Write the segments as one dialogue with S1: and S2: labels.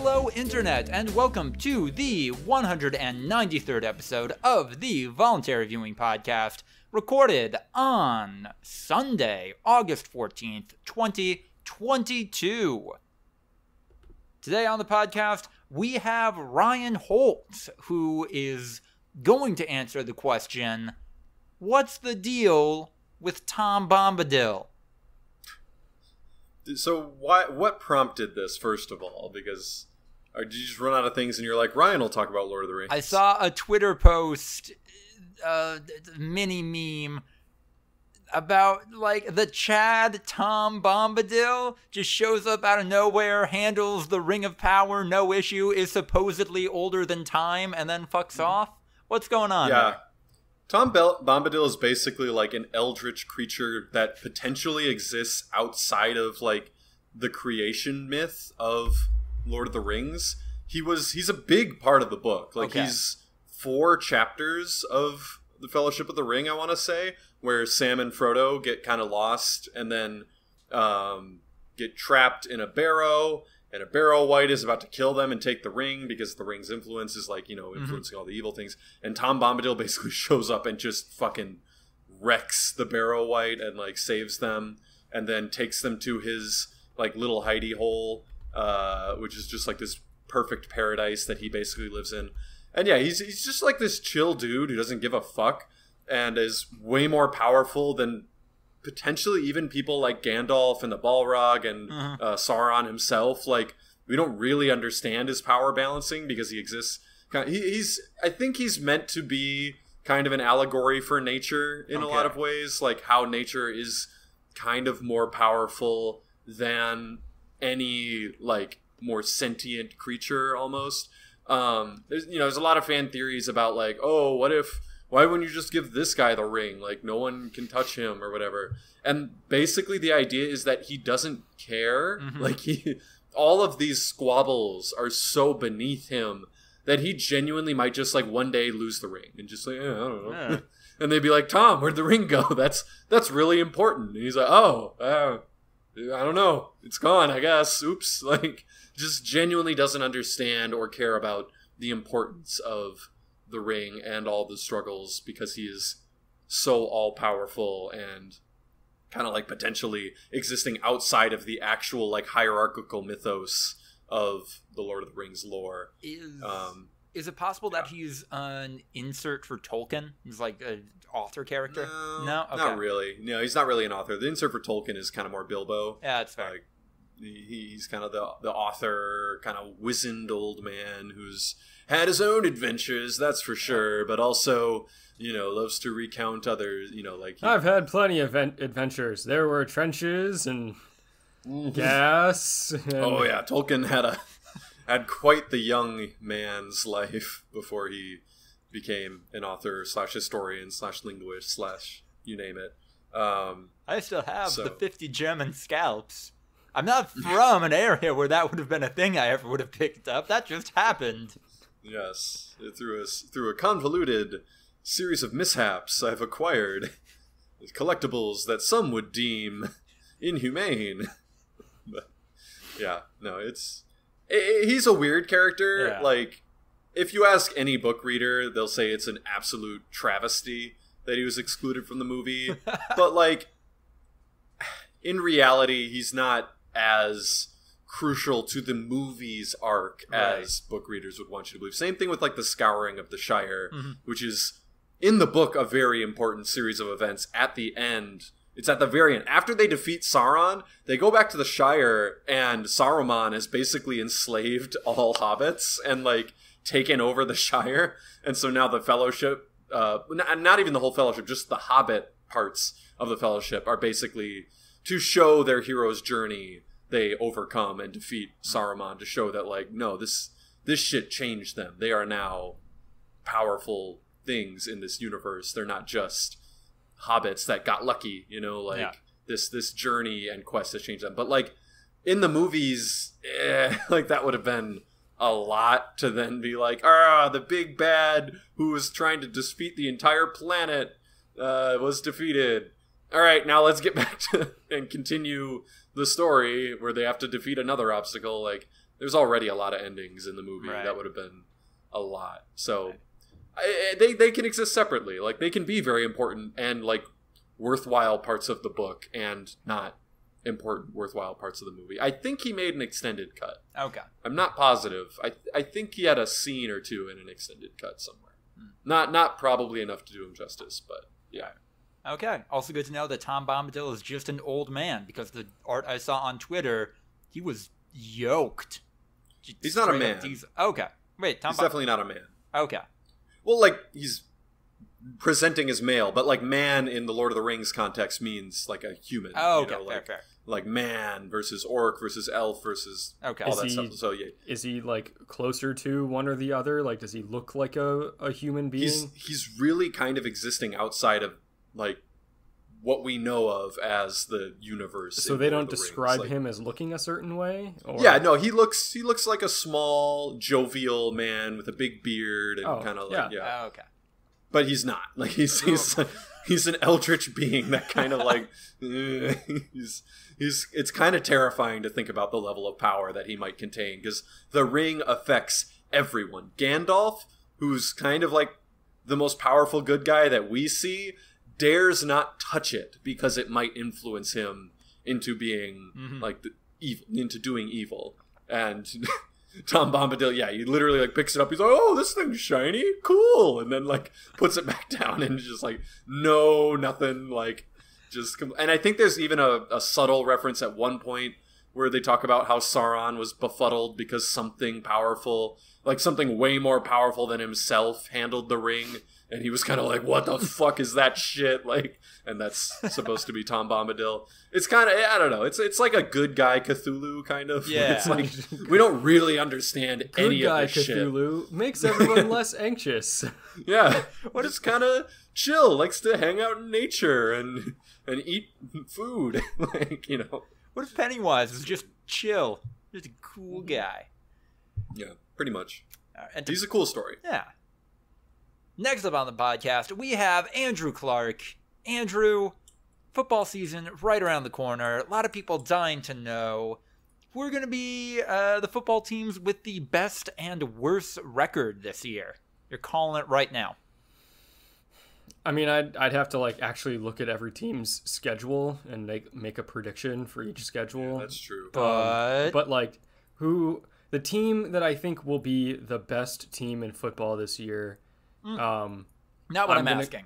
S1: Hello, Internet, and welcome to the 193rd episode of the Voluntary Viewing podcast, recorded on Sunday, August 14th, 2022. Today on the podcast, we have Ryan Holt, who is going to answer the question, what's the deal with Tom Bombadil?
S2: So what prompted this, first of all? Because did you just run out of things and you're like, Ryan will talk about Lord of the Rings?
S1: I saw a Twitter post, mini meme, about, like, the Chad Tom Bombadil just shows up out of nowhere, handles the Ring of Power, no issue, is supposedly older than time, and then fucks off? What's going on there?
S2: Tom Bombadil is basically like an eldritch creature that potentially exists outside of like the creation myth of Lord of the Rings. He's a big part of the book. Like He's 4 chapters of the Fellowship of the Ring, I want to say, where Sam and Frodo get kind of lost and then get trapped in a barrow. And a Barrow White is about to kill them and take the ring because the ring's influence is like, influencing all the evil things. And Tom Bombadil basically shows up and just fucking wrecks the Barrow White and like saves them and then takes them to his like little hidey hole, which is just like this perfect paradise that he basically lives in. And yeah, he's just like this chill dude who doesn't give a fuck and is way more powerful than potentially even people like Gandalf and the Balrog and Sauron himself. Like, we don't really understand his power balancing because he exists. I think he's meant to be kind of an allegory for nature in a lot of ways, like how nature is kind of more powerful than any like more sentient creature almost. There's a lot of fan theories about like, oh, why wouldn't you just give this guy the ring? Like, no one can touch him or whatever. And basically the idea is that he doesn't care. Like, all of these squabbles are so beneath him that he genuinely might just, like, one day lose the ring. And just like, I don't know. Yeah. And they'd be like, Tom, where'd the ring go? That's really important. And he's like, I don't know. It's gone, I guess. Oops. Like, just genuinely doesn't understand or care about the importance of the ring and all the struggles because he is so all-powerful and kind of like potentially existing outside of the actual like hierarchical mythos of the Lord of the Rings lore.
S1: Is it possible that he's an insert for Tolkien? He's like an author character? No? Okay.
S2: Not really. No, he's not really an author. The insert for Tolkien is kind of more Bilbo.
S1: Yeah, that's fair.
S2: Like, he's kind of the author, kind of wizened old man who's had his own adventures, that's for sure, but also, loves to recount others, like...
S3: I've had plenty of adventures. There were trenches and gas. And...
S2: Oh, yeah, Tolkien had quite the young man's life before he became an author / historian / linguist / you name it.
S1: I still have the 50 German scalps. I'm not from an area where that would have been a thing I ever would have picked up. That just happened.
S2: Yes, through a convoluted series of mishaps, I've acquired collectibles that some would deem inhumane. But yeah, no, he's a weird character. Yeah. Like, if you ask any book reader, they'll say it's an absolute travesty that he was excluded from the movie. But like, in reality, he's not as crucial to the movie's arc as book readers would want you to believe. Same thing with like the Scouring of the Shire, which is in the book a very important series of events. At the end, it's at the very end. After they defeat Sauron, they go back to the Shire and Saruman has basically enslaved all hobbits and like taken over the Shire. And so now the Fellowship, not even the whole Fellowship, just the Hobbit parts of the Fellowship are basically to show their hero's journey. They overcome and defeat Saruman to show that, like, no, this shit changed them. They are now powerful things in this universe. They're not just hobbits that got lucky, this journey and quest has changed them. But, like, in the movies, like, that would have been a lot to then be like, the big bad who was trying to defeat the entire planet was defeated. All right, now let's get back to and continue the story where they have to defeat another obstacle. Like, there's already a lot of endings in the movie.
S1: Right.
S2: That would have been a lot. So they can exist separately. Like, they can be very important and like worthwhile parts of the book and not important worthwhile parts of the movie. I think he made an extended cut.
S1: Okay.
S2: I'm not positive. I think he had a scene or two in an extended cut somewhere. Not probably enough to do him justice, but yeah.
S1: Okay. Also good to know that Tom Bombadil is just an old man, because the art I saw on Twitter, he was yoked.
S2: He's not a man.
S1: Okay. Wait,
S2: He's definitely not a man.
S1: Okay.
S2: Well, like, he's presenting as male, but like man in the Lord of the Rings context means like a human.
S1: Oh, okay.
S2: Like,
S1: fair.
S2: Like man versus orc versus elf versus all that stuff. So yeah.
S3: Is he like closer to one or the other? Like, does he look like a human being?
S2: He's really kind of existing outside of like what we know of as the universe.
S3: So they don't describe him as looking a certain way? Or?
S2: Yeah, no, he looks like a small, jovial man with a big beard and kind of like
S1: Oh, okay.
S2: But he's not. Like he's an eldritch being that kind of like it's kind of terrifying to think about the level of power that he might contain, because the ring affects everyone. Gandalf, who's kind of like the most powerful good guy that we see, dares not touch it because it might influence him into being like into doing evil. And Tom Bombadil, he literally like picks it up. He's like, "Oh, this thing's shiny, cool," and then like puts it back down and just like, no, nothing. Like, and I think there's even a subtle reference at one point where they talk about how Sauron was befuddled because something powerful, like something way more powerful than himself, handled the ring. And he was kind of like, "What the fuck is that shit?" Like, and that's supposed to be Tom Bombadil. It's kind of, I don't know. It's like a good guy Cthulhu kind of.
S1: Yeah.
S2: It's like we don't really understand any of this shit.
S3: Good guy Cthulhu makes everyone less anxious.
S2: Yeah, just kind of chill, likes to hang out in nature and eat food. Like, you know.
S1: What if Pennywise was just chill, just a cool guy?
S2: Yeah, pretty much.
S1: And
S2: He's a cool story.
S1: Yeah. Next up on the podcast, we have Andrew Clark. Andrew, football season right around the corner. A lot of people dying to know who are going to be the football teams with the best and worst record this year. You're calling it right now.
S3: I mean, I'd have to like actually look at every team's schedule and make a prediction for each schedule.
S2: Yeah, that's true.
S3: But like the team that I think will be the best team in football this year.
S1: Not what I'm asking.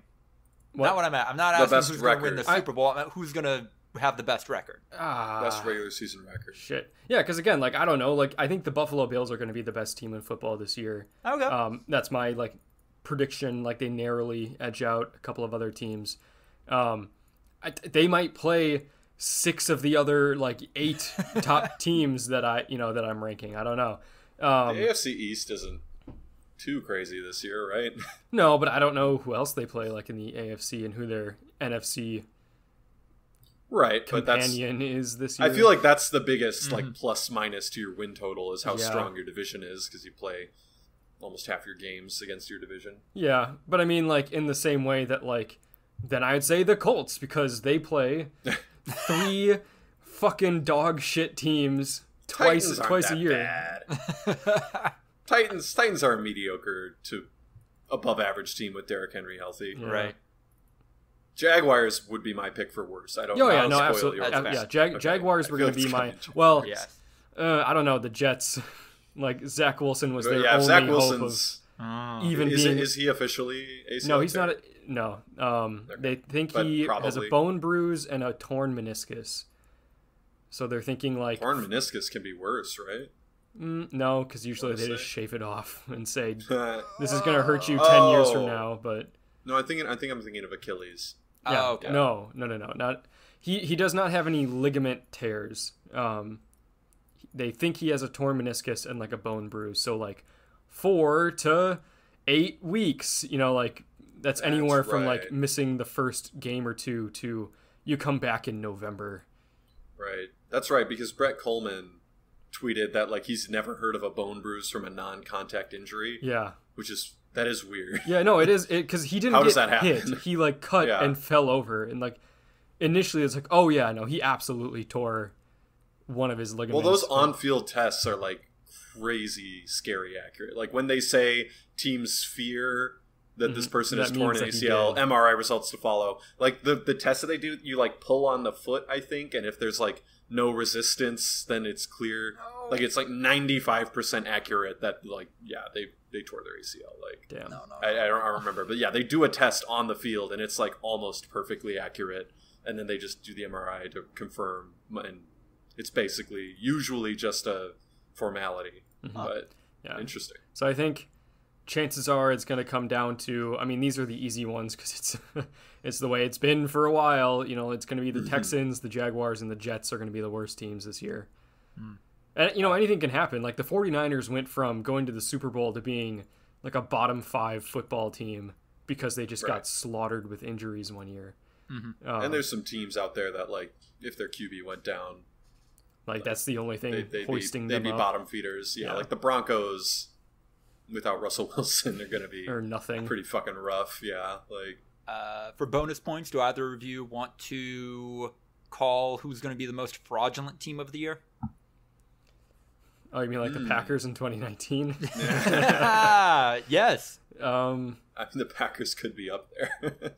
S3: What?
S1: Not what I'm at. I'm not asking who's going to win the Super Bowl. I'm who's going to have the best record.
S2: Best regular season record.
S3: Shit. Yeah, because again, like, I don't know. Like, I think the Buffalo Bills are going to be the best team in football this year.
S1: Okay.
S3: That's my like prediction. Like, they narrowly edge out a couple of other teams. They might play 6 of the other like 8 top teams that I'm ranking. I don't know.
S2: The AFC East isn't too crazy this year, right?
S3: No, but I don't know who else they play like in the AFC and who their NFC companion is this year.
S2: I feel like that's the biggest like plus minus to your win total is how strong your division is, because you play almost half your games against your division.
S3: Yeah, but I mean, like, in the same way that like then I'd say the Colts, because they play 3 fucking dog shit teams twice a year.
S2: Titans are a mediocre to above average team with Derrick Henry healthy.
S3: Yeah.
S1: Right.
S2: Jaguars would be my pick for worse. I don't know.
S3: Oh yeah, no, absolutely. Jaguars were going to be my I don't know, the Jets. Like, Zach Wilson was their only
S2: Zach
S3: hope
S2: Wilson's,
S3: of even being.
S2: Is he officially ACL?
S3: No, he's not. No. They think he has a bone bruise and a torn meniscus. So they're thinking like
S2: torn meniscus can be worse, right?
S3: No, because usually they just shave it off and say this is going to hurt you 10 years from now. But
S2: no, I think I'm thinking of Achilles.
S3: Yeah,
S1: okay.
S3: No, not he does not have any ligament tears. They think he has a torn meniscus and like a bone bruise. So like 4 to 8 weeks. You know, like that's anywhere from like missing the first game or 2 to you come back in November.
S2: Right, that's right, because Brett Coleman tweeted that like he's never heard of a bone bruise from a non-contact injury.
S3: Yeah,
S2: that is weird.
S3: Yeah, no, it is because he didn't get hit. He like cut and fell over, and like initially it's like, oh yeah, no, he absolutely tore one of his ligaments.
S2: Well, those on-field tests are like crazy, scary accurate. Like when they say teams fear that this person is torn an ACL, MRI results to follow. Like the test that they do, you like pull on the foot, I think, and if there's like no resistance, then it's clear. Oh. Like it's like 95% accurate that like they tore their ACL. Like
S3: damn,
S2: I don't remember, but yeah, they do a test on the field and it's like almost perfectly accurate, and then they just do the MRI to confirm, and it's basically usually just a formality. But interesting.
S3: So I think chances are it's going to come down to, I mean, these are the easy ones because it's the way it's been for a while. You know, it's going to be the Texans, the Jaguars, and the Jets are going to be the worst teams this year. And, you know, anything can happen. Like the 49ers went from going to the Super Bowl to being like a bottom 5 football team because they just got slaughtered with injuries one year.
S2: And there's some teams out there that, like, if their QB went down,
S3: like that's the only thing hoisting them up.
S2: They'd be bottom feeders. Yeah, like the Broncos without Russell Wilson, they're going to be pretty fucking rough. Yeah, like
S1: for bonus points, do either of you want to call who's going to be the most fraudulent team of the year?
S3: Oh, you mean like the Packers in 2019?
S1: Yes.
S2: I mean, the Packers could be up there.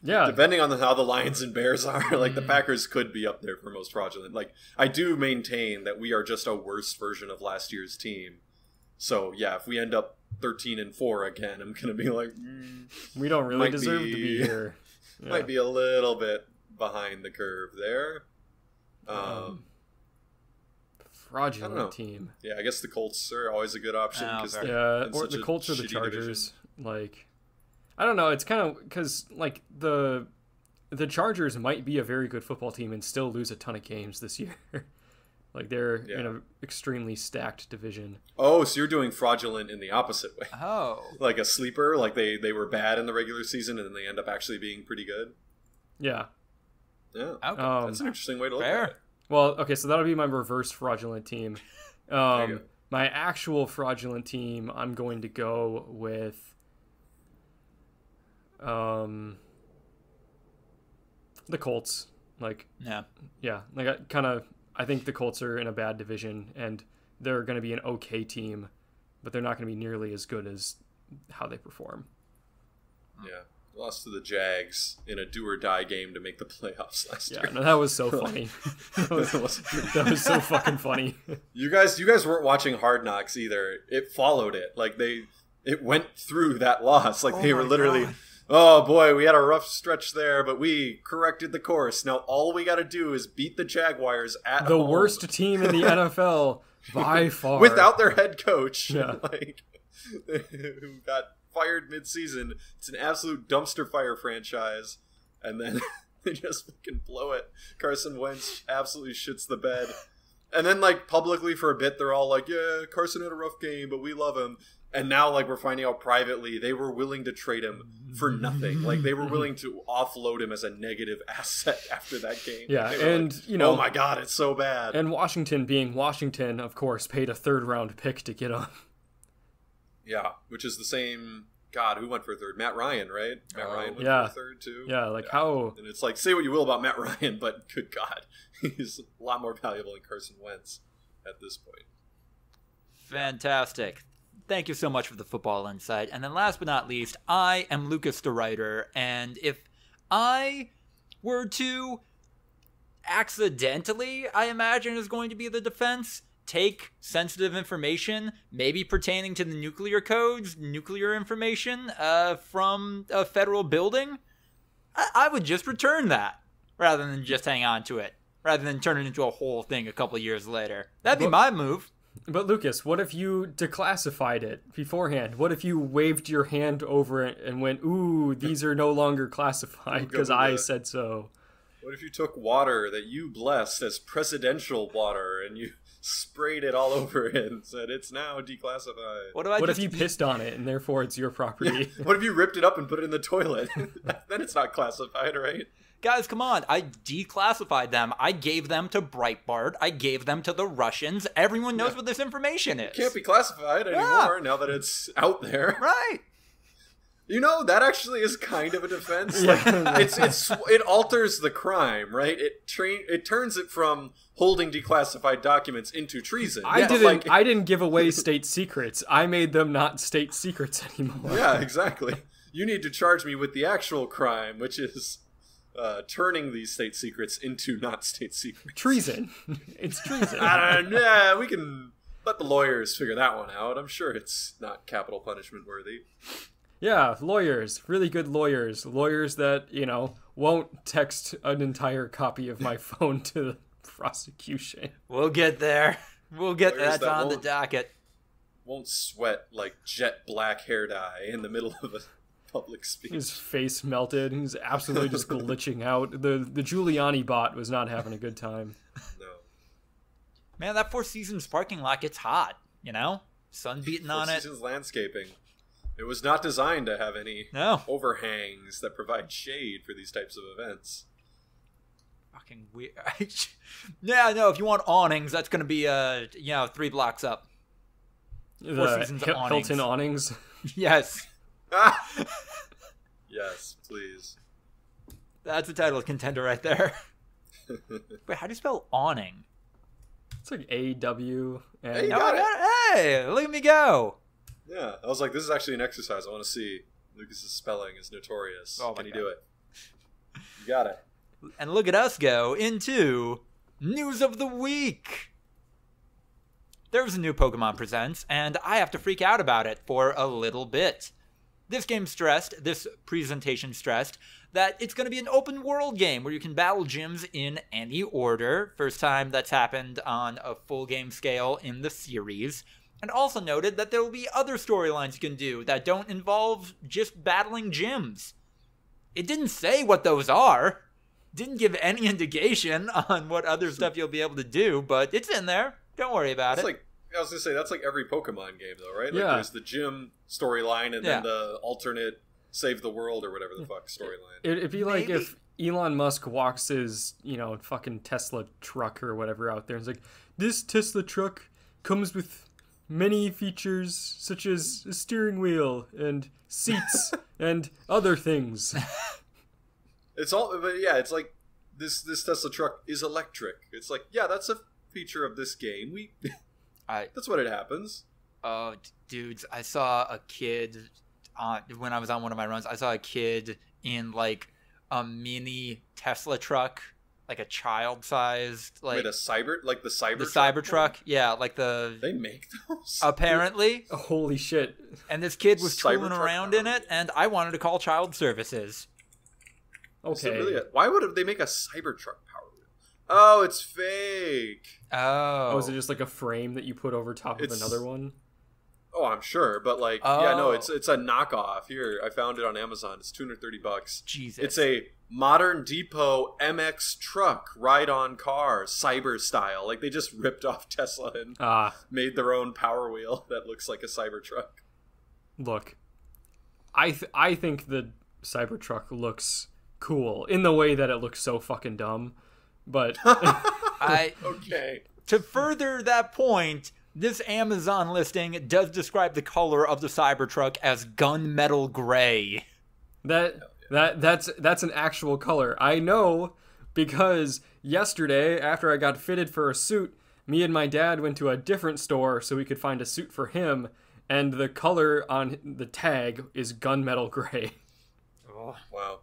S3: Yeah.
S2: Depending on how the Lions and Bears are, like the Packers could be up there for most fraudulent. Like I do maintain that we are just a worse version of last year's team. So yeah, if we end up 13-4 again, I'm gonna be like,
S3: we don't really deserve to be here. Yeah.
S2: Might be a little bit behind the curve there.
S3: Fraudulent team.
S2: Yeah, I guess the Colts are always a good option because
S3: or the Colts or the Chargers. Division. Like, I don't know. It's kind of because like the Chargers might be a very good football team and still lose a ton of games this year. Like they're in an extremely stacked division.
S2: Oh, so you're doing fraudulent in the opposite way.
S1: Oh.
S2: Like a sleeper, like they were bad in the regular season and then they end up actually being pretty good.
S3: Yeah.
S2: Yeah. Okay. That's an interesting way to look at it.
S3: Well, okay, so that'll be my reverse fraudulent team. My actual fraudulent team, I'm going to go with the Colts. Like, like I think the Colts are in a bad division, and they're going to be an okay team, but they're not going to be nearly as good as how they perform.
S2: Yeah. Lost to the Jags in a do-or-die game to make the playoffs last year.
S3: Yeah, no, that was so funny. that was so fucking funny.
S2: You guys weren't watching Hard Knocks either. It followed it. Like it went through that loss. Like they were literally, oh boy, we had a rough stretch there, but we corrected the course. Now all we got to do is beat the Jaguars at
S3: the
S2: home.
S3: Worst team in the NFL by far,
S2: without their head coach.
S3: Yeah,
S2: like who got fired mid-season. It's an absolute dumpster fire franchise, and then they just fucking blow it. Carson Wentz absolutely shits the bed, and then like publicly for a bit they're all like, yeah, Carson had a rough game but we love him, and now like we're finding out privately they were willing to trade him for nothing. Like they were willing to offload him as a negative asset after that game.
S3: Yeah, and like, you know,
S2: oh my god, it's so bad.
S3: And Washington, being Washington, of course, paid a 3rd round pick to get him.
S2: Yeah, which is the same. God, who went for 3rd? Matt Ryan, right? Matt Ryan went for 3rd too.
S3: Yeah, like how?
S2: And it's like, say what you will about Matt Ryan, but good God, he's a lot more valuable than Carson Wentz at this point.
S1: Fantastic. Thank you so much for the football insight. And then last but not least, I am Lucas the writer, and if I were to accidentally, I imagine is going to be the defense, take sensitive information, maybe pertaining to the nuclear codes, nuclear information from a federal building, I would just return that rather than just hang on to it, rather than turn it into a whole thing a couple of years later. That'd be my move.
S3: But Lucas, what if you declassified it beforehand? What if you waved your hand over it and went, ooh, these are no longer classified because I said so?
S2: What if you took water that you blessed as presidential water and you sprayed it all over it and said it's now declassified?
S3: What if you pissed on it and therefore it's your property?
S2: Yeah. What if you ripped it up and put it in the toilet? Then it's not classified, right?
S1: Guys, come on. I declassified them. I gave them to Breitbart. I gave them to the Russians. Everyone knows what this information is.
S2: It can't be classified anymore now that it's out there.
S1: Right.
S2: You know, that actually is kind of a defense.
S3: Yeah.
S2: Like, it alters the crime, right? It turns it from holding declassified documents into treason.
S3: I didn't give away state secrets. I made them not state secrets anymore.
S2: Yeah, exactly. You need to charge me with the actual crime, which is turning these state secrets into not state secrets.
S3: Treason. It's treason.
S2: Yeah, we can let the lawyers figure that one out. I'm sure it's not capital punishment worthy.
S3: Yeah, lawyers. Really good lawyers. Lawyers that, won't text an entire copy of my phone to the prosecution.
S1: We'll get there. That's on the docket.
S2: Won't sweat like jet black hair dye in the middle of a public speech.
S3: His face melted. He's absolutely just glitching out. The Giuliani bot was not having a good time.
S2: No.
S1: Man, that Four Seasons parking lot gets hot, Sun beating on it.
S2: Four Seasons landscaping. It was not designed to have any overhangs that provide shade for these types of events.
S1: Fucking weird. Yeah, no, if you want awnings, that's going to be, 3 blocks up. Four Seasons awnings.
S3: Hilton awnings.
S1: Yes.
S2: Yes, please.
S1: That's the title of contender right there. Wait, how do you spell awning?
S3: It's like A-W.
S2: Hey, you got it.
S1: Hey, look at me go.
S2: Yeah, I was like, this is actually an exercise I want to see. Lucas's spelling is notorious.
S1: Oh,
S2: Can you
S1: God.
S2: do it? You got it.
S1: And look at us go into News of the Week. There was a new Pokemon Presents, and I have to freak out about it for a little bit. This presentation stressed, that it's going to be an open world game where you can battle gyms in any order. First time that's happened on a full game scale in the series. And also noted that there will be other storylines you can do that don't involve just battling gyms. It didn't say what those are. Didn't give any indication on what other stuff you'll be able to do, but it's in there. Don't worry about it.
S2: I was going to say, that's like every Pokemon game, though, right? Like,
S3: Yeah.
S2: there's the gym storyline and then the alternate save the world or whatever the fuck storyline.
S3: It'd be like
S1: Maybe.
S3: if Elon Musk walks his, fucking Tesla truck or whatever out there and is like, this Tesla truck comes with many features such as a steering wheel and seats and other things.
S2: It's like this Tesla truck is electric. It's like, yeah, that's a feature of this game. That's what it happens.
S1: Oh, dudes, I saw a kid when I was on one of my runs. I saw a kid in like a mini Tesla truck, like a child-sized, like
S2: Wait, the Cybertruck?
S1: Cybertruck. Yeah, like
S2: They make those?
S1: apparently.
S3: Holy shit.
S1: And this kid was tooling
S2: Cybertruck
S1: around in
S2: Power
S1: it, and I wanted to call child services.
S2: Is it
S3: Okay.
S2: really why would they make a Cybertruck Power Wheel? Oh, it's fake.
S1: Oh.
S3: Oh, is it just like a frame that you put over top of
S2: It's-
S3: another one?
S2: Oh, I'm sure, but it's a knockoff. Here, I found it on Amazon. It's $230.
S1: Jesus.
S2: It's a Modern Depot MX truck, ride-on car, cyber style. Like, they just ripped off Tesla and made their own Power Wheel that looks like a Cybertruck.
S3: Look, I think the Cybertruck looks cool in the way that it looks so fucking dumb, but
S2: Okay.
S1: To further that point, this Amazon listing does describe the color of the Cybertruck as gunmetal gray.
S3: that's an actual color. I know because yesterday, after I got fitted for a suit, me and my dad went to a different store so we could find a suit for him, and the color on the tag is gunmetal gray.
S1: Oh.
S2: Wow.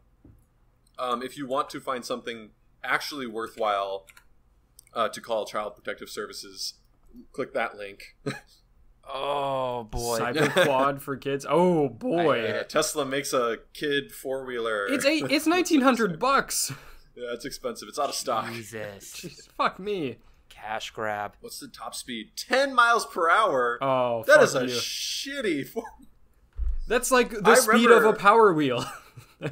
S2: If you want to find something actually worthwhile to call Child Protective Services, click that link.
S1: Oh boy.
S3: Cyber quad for kids. Oh boy.
S2: Tesla makes a kid four-wheeler.
S3: It's $1,900.
S2: Yeah, it's expensive. It's out of stock.
S1: Jesus.
S3: Jeez, fuck me.
S1: Cash grab.
S2: What's the top speed? 10 miles per hour.
S3: Oh,
S2: That
S3: fuck
S2: is a
S3: you.
S2: shitty
S3: That's like the
S2: I
S3: speed
S2: remember-
S3: of a Power Wheel.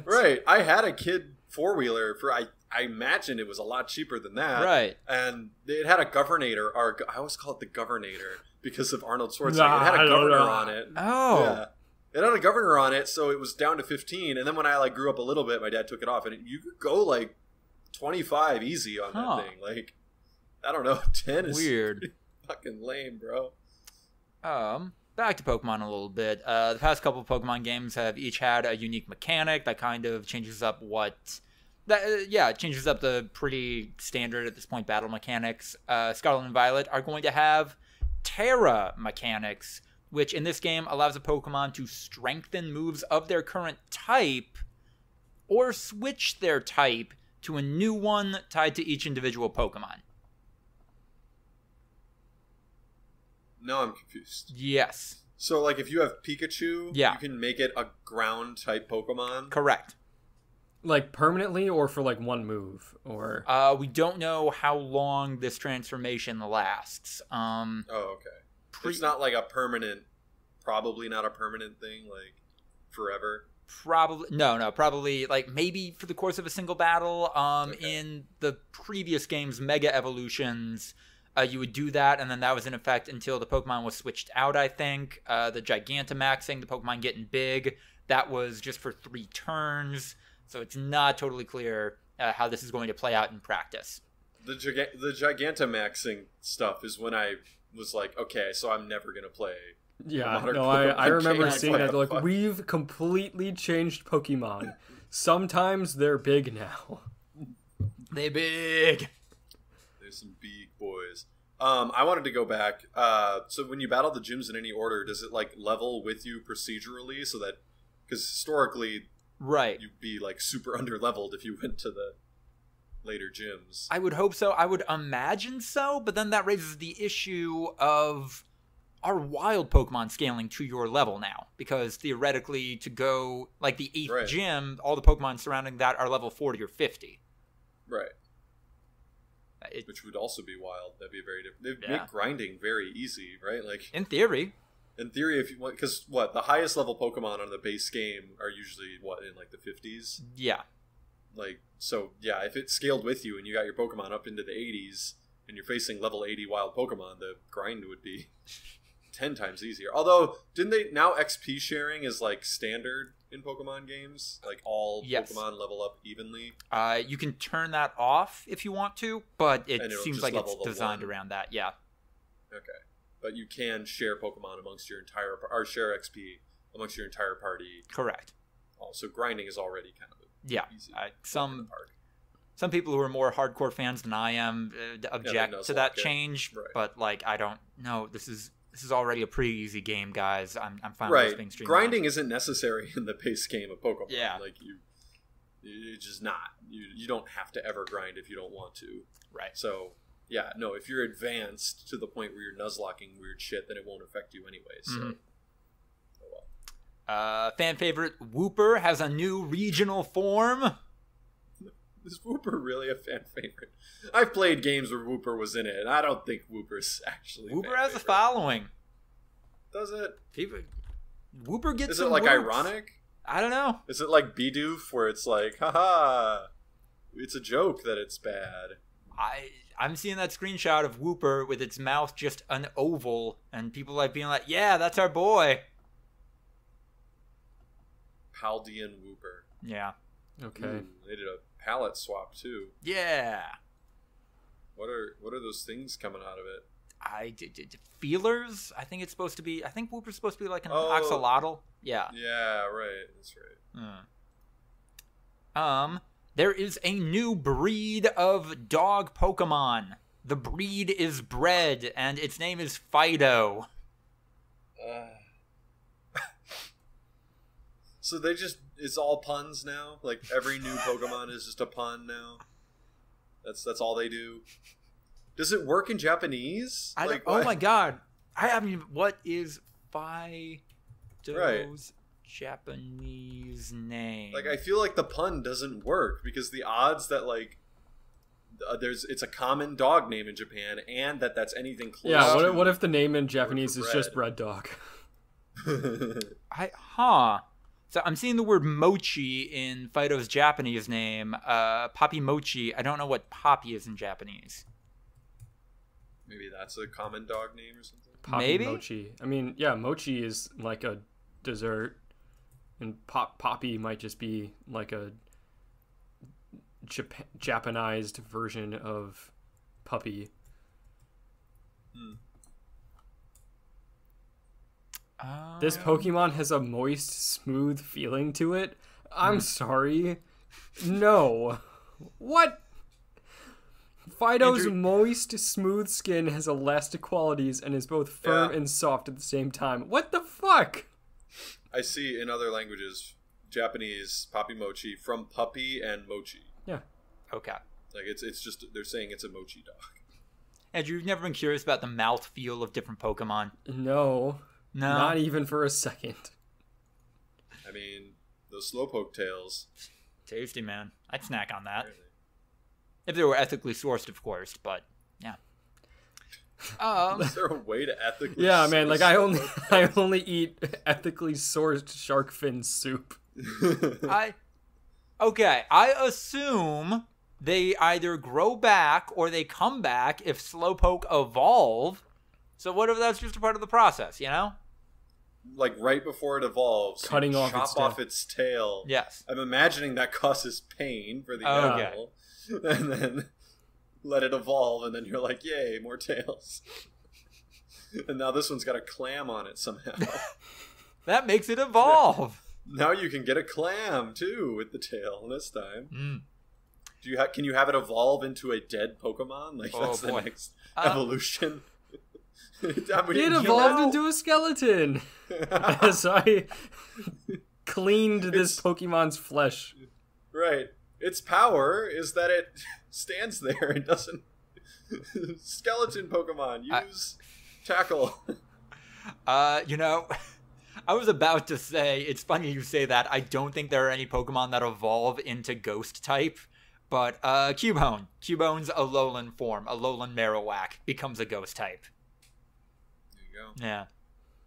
S2: Right. I had a kid four-wheeler for I imagine it was a lot cheaper than that.
S1: Right.
S2: And it had a governator, or I always call it the governator because of Arnold Schwarzenegger. It had a governor on it.
S1: Oh.
S2: Yeah. It had a governor on it, so it was down to 15. And then when I grew up a little bit, my dad took it off, and you could go 25 easy on
S1: Huh.
S2: that thing. I don't know, 10 is
S1: Weird.
S2: fucking lame, bro.
S1: back to Pokemon a little bit. The past couple of Pokemon games have each had a unique mechanic that kind of changes up it changes up the pretty standard at this point battle mechanics. Scarlet and Violet are going to have Terra mechanics, which in this game allows a Pokemon to strengthen moves of their current type or switch their type to a new one tied to each individual Pokemon.
S2: Now I'm confused.
S1: Yes.
S2: So, like, if you have Pikachu,
S1: Yeah.
S2: you can make it a ground-type Pokemon?
S1: Correct.
S3: Like, permanently or for, like, one move? Or
S1: We don't know how long this transformation lasts.
S2: Oh, okay. It's not like a permanent, probably not a permanent thing, like, forever?
S1: Probably, like, maybe for the course of a single battle.
S2: Okay.
S1: In the previous game's Mega Evolutions, you would do that, and then that was in effect until the Pokemon was switched out, I think. The Gigantamaxing, the Pokemon getting big, that was just for 3 turns. So it's not totally clear how this is going to play out in practice.
S2: The Gigantamaxing stuff is when I was like, okay, so I'm never going to play.
S3: yeah,
S2: modern
S3: no,
S2: Pokemon
S3: I remember
S2: games.
S3: seeing
S2: What
S3: that.
S2: the
S3: Like,
S2: fuck?
S3: we've completely changed Pokemon. Sometimes they're big now.
S1: They big.
S2: There's some big boys. I wanted to go back. So when you battle the gyms in any order, does it, like, level with you procedurally so that... Because historically...
S1: Right.
S2: You'd be like super under leveled if you went to the later gyms.
S1: I would hope so. I would imagine so, but then that raises the issue of are wild Pokemon scaling to your level now? Because theoretically, to go like the 8th
S2: Right.
S1: gym, all the Pokemon surrounding that are level 40 or 50.
S2: Right. Which would also be wild. That'd be very different. They'd
S1: Yeah.
S2: make grinding very easy, right? Like
S1: In theory.
S2: in theory, if you want, because the highest level Pokemon on the base game are usually in like the 50s.
S1: Yeah.
S2: Like, so yeah, if it scaled with you and you got your Pokemon up into the 80s and you're facing level 80 wild Pokemon, the grind would be 10 times easier. Although, didn't they now XP sharing is like standard in Pokemon games? Like all
S1: Yes.
S2: Pokemon level up evenly.
S1: You can turn that off if you want to, but it
S2: And it'll
S1: seems
S2: just
S1: like it's
S2: level the
S1: designed
S2: one.
S1: around that. Yeah.
S2: Okay. But you can share Pokemon amongst your entire or share XP amongst your entire party.
S1: Correct.
S2: Also, grinding is already kind of
S1: Yeah.
S2: easy.
S1: Some people who are more hardcore fans than I am object to that
S2: Nuzlocke it.
S1: change,
S2: Right.
S1: but like I don't know. This is already a pretty easy game, guys. I'm fine with this
S2: right.
S1: being streamlined.
S2: Grinding isn't necessary in the base game of Pokemon.
S1: Yeah.
S2: Like it's just not. You don't have to ever grind if you don't want to.
S1: Right.
S2: So yeah, no. If you're advanced to the point where you're nuzlocking weird shit, then it won't affect you anyway. So.
S1: Mhm.
S2: Oh well.
S1: Fan favorite Wooper has a new regional form.
S2: Is Wooper really a fan favorite? I've played games where Wooper was in it, and I don't think Wooper's actually.
S1: Wooper has a following.
S2: Does it?
S1: Wooper gets.
S2: Is it
S1: some
S2: like
S1: whoops.
S2: ironic?
S1: I don't know.
S2: Is it like Bidoof, where it's like, haha, it's a joke that it's bad?
S1: I'm seeing that screenshot of Wooper with its mouth just an oval, and people like being like, "Yeah, that's our boy."
S2: Paldean Wooper.
S1: Yeah.
S3: Okay.
S2: Ooh, they did a palette swap too.
S1: Yeah.
S2: What are those things coming out of it?
S1: I did feelers. I think it's supposed to be. I think Wooper's supposed to be like an
S2: Oh.
S1: axolotl. Yeah.
S2: Yeah, right. That's right.
S1: There is a new breed of dog Pokemon. The breed is bred, and its name is Fido.
S2: So it's all puns now? Like every new Pokemon is just a pun now? That's all they do? Does it work in Japanese?
S1: Oh my god. I haven't even. What is Fido's
S2: Right.
S1: Japanese name?
S2: Like, I feel like the pun doesn't work because the odds that like it's a common dog name in Japan and that's anything close.
S3: Yeah,
S2: to
S3: what if the name in Japanese is just
S2: bread.
S3: Red Dog?
S1: So I'm seeing the word mochi in Fido's Japanese name. Poppy Mochi. I don't know what poppy is in Japanese.
S2: Maybe that's a common dog name or something.
S3: Poppy
S1: Maybe?
S3: Mochi. I mean, yeah, mochi is like a dessert, and poppy might just be like a Japanized version of puppy. This Pokemon has a moist, smooth feeling to it. I'm sorry. No. What? Fido's moist, smooth skin has elastic qualities and is both firm and soft at the same time. What the fuck?
S2: I see in other languages, Japanese, Papi Mochi, from puppy and mochi.
S3: Yeah.
S1: Okay.
S2: Like, it's just, they're saying it's a mochi dog.
S1: Andrew, you've never been curious about the mouth feel of different Pokemon?
S3: No.
S1: No?
S3: Not even for a second.
S2: I mean, those Slowpoke tails.
S1: Tasty, man. I'd snack on that.
S2: Really.
S1: If they were ethically sourced, of course, but yeah.
S2: Is there a way to ethically
S3: Yeah, man, like I
S2: Slowpoke?
S3: only eat ethically sourced shark fin soup.
S1: I assume they either grow back or they come back if Slowpoke evolve. So what if that's just a part of the process, you know?
S2: Like right before it evolves,
S3: Cutting
S2: you
S3: off
S2: chop
S3: its
S2: off
S3: tail.
S2: its tail.
S1: Yes.
S2: I'm imagining that causes pain for the
S1: Okay.
S2: animal. And then let it evolve, and then you're like, yay, more tails. And now this one's got a clam on it somehow.
S1: That makes it evolve.
S2: Now you can get a clam, too, with the tail this time.
S1: Mm.
S2: Can you have it evolve into a dead Pokemon? Like,
S1: Oh,
S2: that's the
S1: boy.
S2: next evolution.
S3: It evolved into a skeleton as I cleaned this Pokemon's flesh.
S2: Right. Its power is that it stands there and doesn't... Skeleton Pokemon, use tackle.
S1: You know, I was about to say, it's funny you say that. I don't think there are any Pokemon that evolve into Ghost type, but Cubone. Cubone's Alolan form, Alolan Marowak, becomes a Ghost type.
S2: There you go.
S1: Yeah.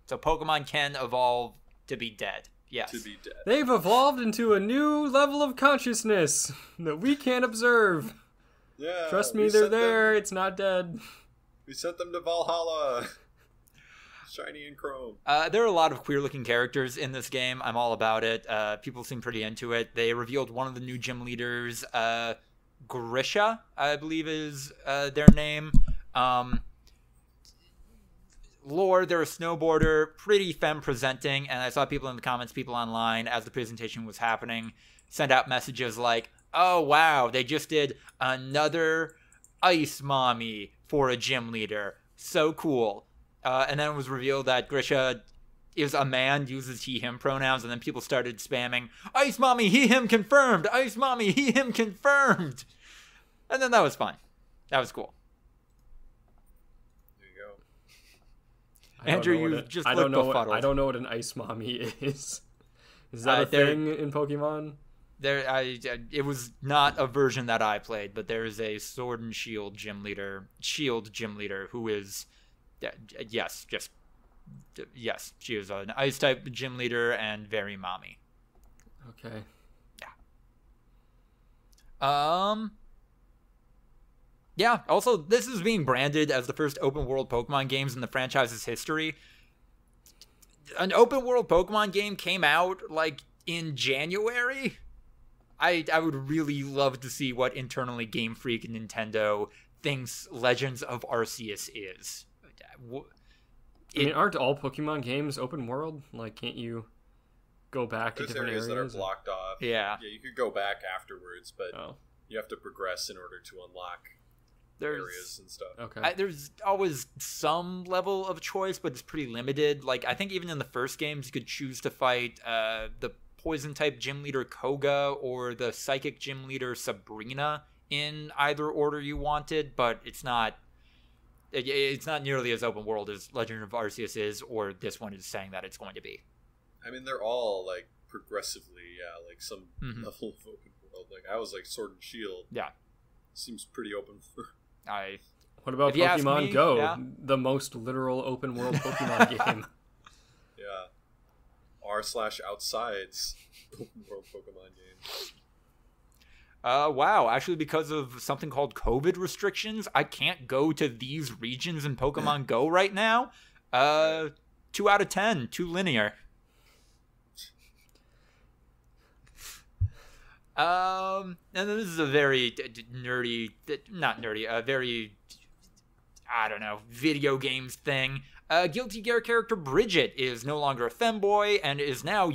S1: So Pokemon can evolve to be dead. Yes.
S2: To be dead.
S3: They've evolved into a new level of consciousness that we can't observe.
S2: Yeah.
S3: Trust me,
S2: we
S3: they're
S2: sent
S3: there.
S2: them-
S3: It's not dead.
S2: We sent them to Valhalla. Shiny and chrome.
S1: There are a lot of queer-looking characters in this game. I'm all about it. People seem pretty into it. They revealed one of the new gym leaders, Grisha, I believe is their name. Lore, they're a snowboarder, pretty femme-presenting, and I saw people in the comments, people online, as the presentation was happening, send out messages like, oh, wow, they just did another ice mommy for a gym leader. So cool. And then it was revealed that Grisha is a man, uses he, him pronouns, and then people started spamming, ice mommy, he, him confirmed! Ice mommy, he, him confirmed! And then that was fun. That was cool.
S2: There you go.
S1: Andrew, you just
S3: I
S1: looked
S3: don't know
S1: befuddled.
S3: I don't know what an ice mommy is. Is that a
S1: there-
S3: thing in Pokemon?
S1: It was not a version that I played, but there is a Sword and Shield gym leader who is, yes, she is an ice type gym leader and very mommy.
S3: Okay.
S1: Yeah. Also, this is being branded as the first open world Pokemon games in the franchise's history. An open world Pokemon game came out like in January. I would really love to see what internally Game Freak and Nintendo thinks Legends of Arceus is.
S3: I mean, aren't all Pokemon games open world? Like, can't you go back to
S2: There's
S3: different
S2: areas
S3: areas?
S2: that are blocked off.
S1: Yeah.
S2: Yeah, you could go back afterwards, but
S3: Oh,
S2: you have to progress in order to unlock
S1: There's
S2: areas and stuff.
S3: okay.
S1: there's always some level of choice, but it's pretty limited. Like, I think even in the first games, you could choose to fight the poison type gym leader Koga or the psychic gym leader Sabrina in either order you wanted, but it's not nearly as open world as Legend of Arceus is, or this one is saying that it's going to be.
S2: I mean, they're all like progressively, like some
S1: Mhm.
S2: level of open world. Like I was like Sword and Shield.
S1: Yeah.
S2: Seems pretty open for.
S3: What about
S1: If you ask
S3: Pokemon
S1: me,
S3: Go?
S1: yeah.
S3: The most literal open world Pokemon game.
S2: Yeah. r/outsides open world Pokemon game.
S1: Wow, actually, because of something called COVID restrictions, I can't go to these regions in Pokemon Go right now. 2 out of 10, too linear. And then this is a very nerdy, not nerdy, a very, I don't know, video games thing. Guilty Gear character Bridget is no longer a femboy and is now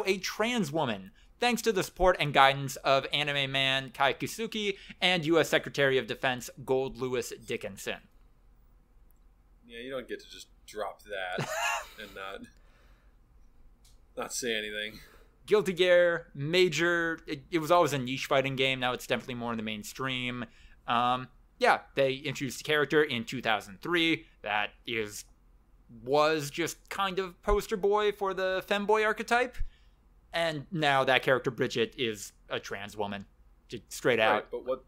S1: a trans woman, thanks to the support and guidance of anime man Kai Kisuki and U.S. Secretary of Defense Gold Lewis Dickinson.
S2: Yeah, you don't get to just drop that and not say anything.
S1: Guilty Gear, major. It was always a niche fighting game. Now it's definitely more in the mainstream. Yeah, they introduced a character in 2003 that was just kind of poster boy for the femboy archetype. And now that character, Bridget, is a trans woman. Just straight out.
S2: Right, but what?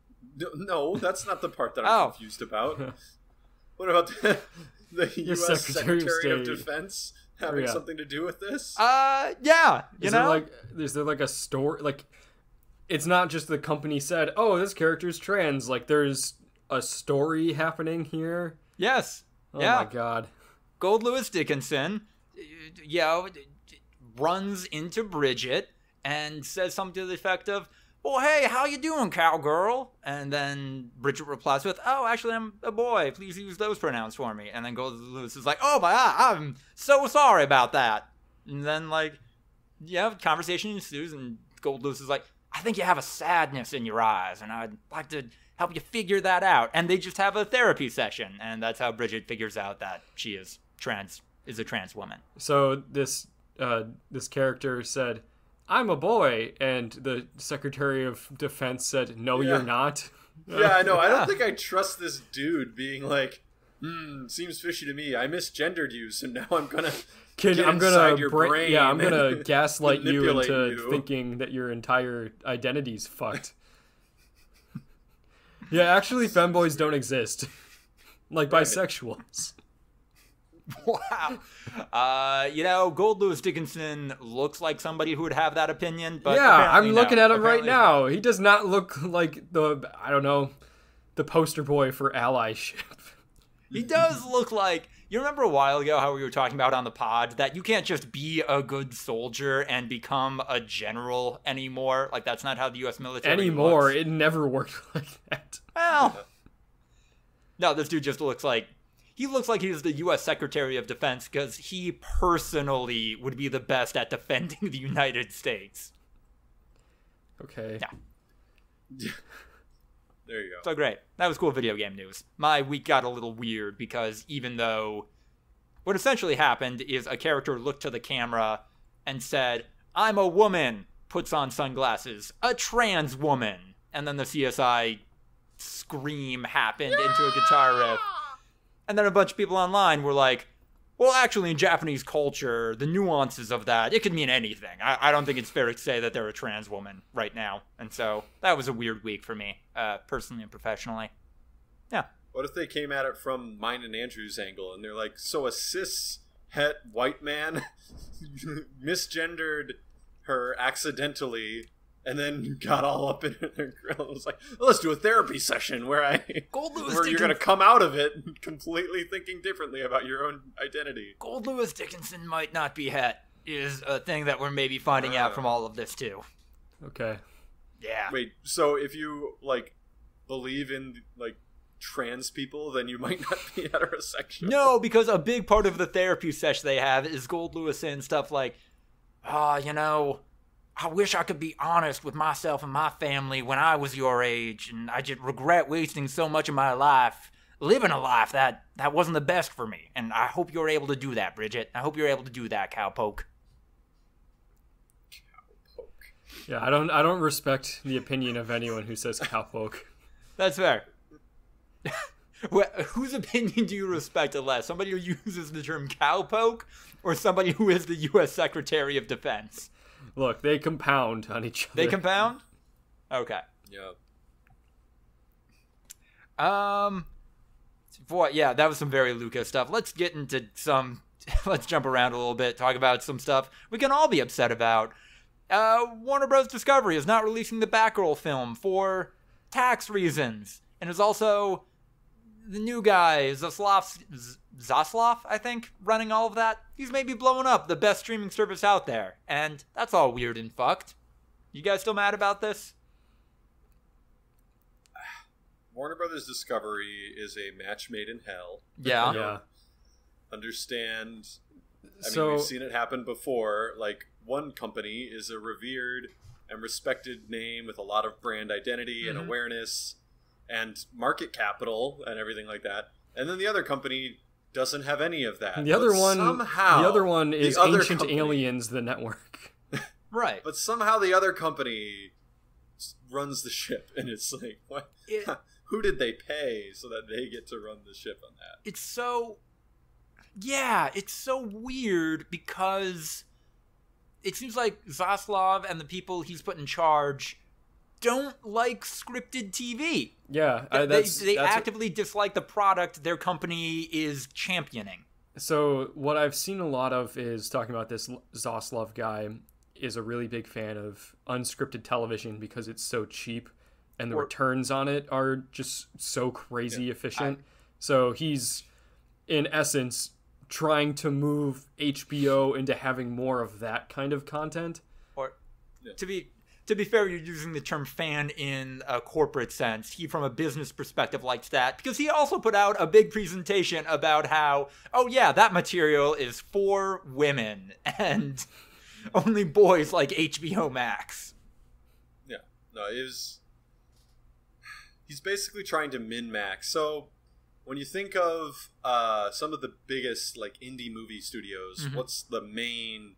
S2: No, that's not the part that I'm confused about. What about the U.S. Secretary of Defense having something to do with this?
S1: Yeah.
S3: Is there like a story? Like, it's not just the company said, "Oh, this character's trans." Like, there's a story happening here.
S1: Yes.
S3: Oh my god.
S1: Gold Lewis Dickinson, runs into Bridget and says something to the effect of, "Well, hey, how you doing, cowgirl?" And then Bridget replies with, "Oh, actually, I'm a boy. Please use those pronouns for me." And then Gold Lewis is like, "Oh my god, I'm so sorry about that." And then, conversation ensues, and Gold Lewis is like, "I think you have a sadness in your eyes, and I'd like to help you figure that out." And they just have a therapy session, and that's how Bridget figures out that she is a trans woman.
S3: So this character said, "I'm a boy," and the Secretary of Defense said, "No, you're not."
S2: Yeah, I know. I don't think I trust this dude being like, seems fishy to me. I misgendered you, so now I'm gonna your brain.
S3: Yeah, I'm gonna gaslight you into thinking that your entire identity's fucked. Yeah, actually, femboys don't exist. Like bisexuals.
S1: Wow. Gold Lewis Dickinson looks like somebody who would have that opinion, but
S3: I'm looking at him right now. He does not look like the poster boy for allyship.
S1: He does look like, you remember a while ago how we were talking about on the pod that you can't just be a good soldier and become a general anymore. Like, that's not how the U.S. military works.
S3: It never worked like that.
S1: Well, no, this dude just looks like he's the U.S. Secretary of Defense because he personally would be the best at defending the United States.
S3: Okay.
S1: Yeah.
S2: There you go.
S1: So great. That was cool video game news. My week got a little weird because even though what essentially happened is a character looked to the camera and said, "I'm a woman," puts on sunglasses, "a trans woman," and then the CSI scream happened into a guitar riff. And then a bunch of people online were like, well, actually, in Japanese culture, the nuances of that, it could mean anything. I don't think it's fair to say that they're a trans woman right now. And so that was a weird week for me, personally and professionally. Yeah.
S2: What if they came at it from mine and Andrew's angle, and they're like, so a cis-het white man misgendered her accidentally, and then got all up in her grill and was like, let's do a therapy session where you're going to come out of it completely thinking differently about your own identity.
S1: Gold Lewis Dickinson might not be het is a thing that we're maybe finding out from all of this too.
S3: Okay.
S1: Yeah.
S2: Wait, so if you believe in trans people, then you might not be heterosexual?
S1: No, because a big part of the therapy session they have is Gold Lewis saying stuff like, I wish I could be honest with myself and my family when I was your age, and I just regret wasting so much of my life living a life that wasn't the best for me. And I hope you're able to do that, Bridget. I hope you're able to do that, cowpoke.
S2: Cowpoke.
S3: Yeah, I don't respect the opinion of anyone who says cowpoke.
S1: That's fair. Whose opinion do you respect less? Somebody who uses the term cowpoke, or somebody who is the U.S. Secretary of Defense?
S3: Look, they compound on each other.
S1: They compound? Okay.
S2: Yeah.
S1: Yeah, that was some very Lucas stuff. Let's get into let's jump around a little bit, talk about some stuff we can all be upset about. Warner Bros. Discovery is not releasing the Batgirl film for tax reasons. And is also the new guy, Zaslav, I think, running all of that. He's maybe blowing up the best streaming service out there. And that's all weird and fucked. You guys still mad about this?
S2: Warner Brothers Discovery is a match made in hell.
S1: Yeah.
S3: Yeah.
S2: understand. I
S3: So-
S2: mean, we've seen it happen before. Like, one company is a revered and respected name with a lot of brand identity and awareness and market capital and everything like that. And then the other company doesn't have any of that.
S3: The other one is Ancient Aliens, the network.
S1: Right.
S2: But somehow the other company runs the ship, and it's like, what? Who did they pay so that they get to run the ship on that?
S1: It's so... Yeah, it's so weird because it seems like Zaslav and the people he's put in charge don't like scripted TV.
S3: Yeah,
S1: They actively dislike the product their company is championing.
S3: So what I've seen a lot of is talking about this Zaslav guy is a really big fan of unscripted television because it's so cheap and the returns on it are just so crazy efficient. So he's, in essence, trying to move HBO into having more of that kind of content.
S1: Or to be fair, you're using the term fan in a corporate sense. He, from a business perspective, likes that because he also put out a big presentation about how, oh yeah, that material is for women and only boys like HBO Max.
S2: Yeah, no, he's basically trying to min-max. So when you think of some of the biggest like indie movie studios, what's the main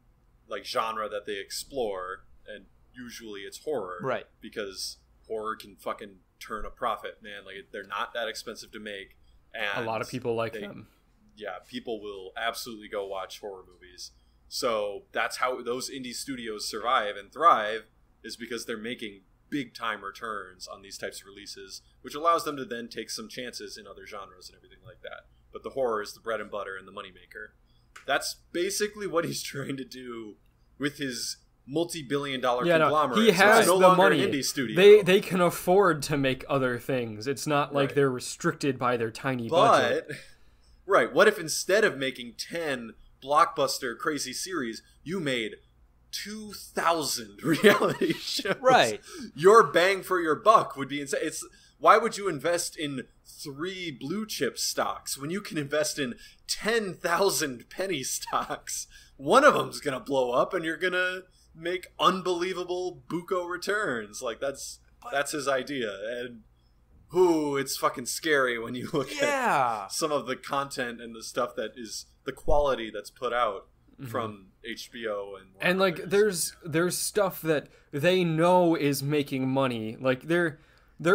S2: like genre that they explore? And usually it's horror,
S1: right?
S2: Because horror can fucking turn a profit, man. Like, they're not that expensive to make, and
S3: a lot of people like them.
S2: Yeah, people will absolutely go watch horror movies. So that's how those indie studios survive and thrive, is because they're making big time returns on these types of releases, which allows them to then take some chances in other genres and everything like that. But the horror is the bread and butter and the moneymaker. That's basically what he's trying to do with his multi-billion-dollar conglomerate.
S3: He has
S2: so
S3: the money.
S2: Indie studio.
S3: They can afford to make other things. It's not like they're restricted by their tiny budget.
S2: Right. What if instead of making 10 blockbuster crazy series, you made 2,000 reality shows?
S1: Right.
S2: Your bang for your buck would be insane. Why would you invest in 3 blue chip stocks when you can invest in 10,000 penny stocks? One of them's gonna blow up, and you're gonna make unbelievable buco returns. Like, that's his idea. And it's fucking scary when you look at some of the content and the stuff that is the quality that's put out from HBO and
S3: like there's stuff that they know is making money. Like they're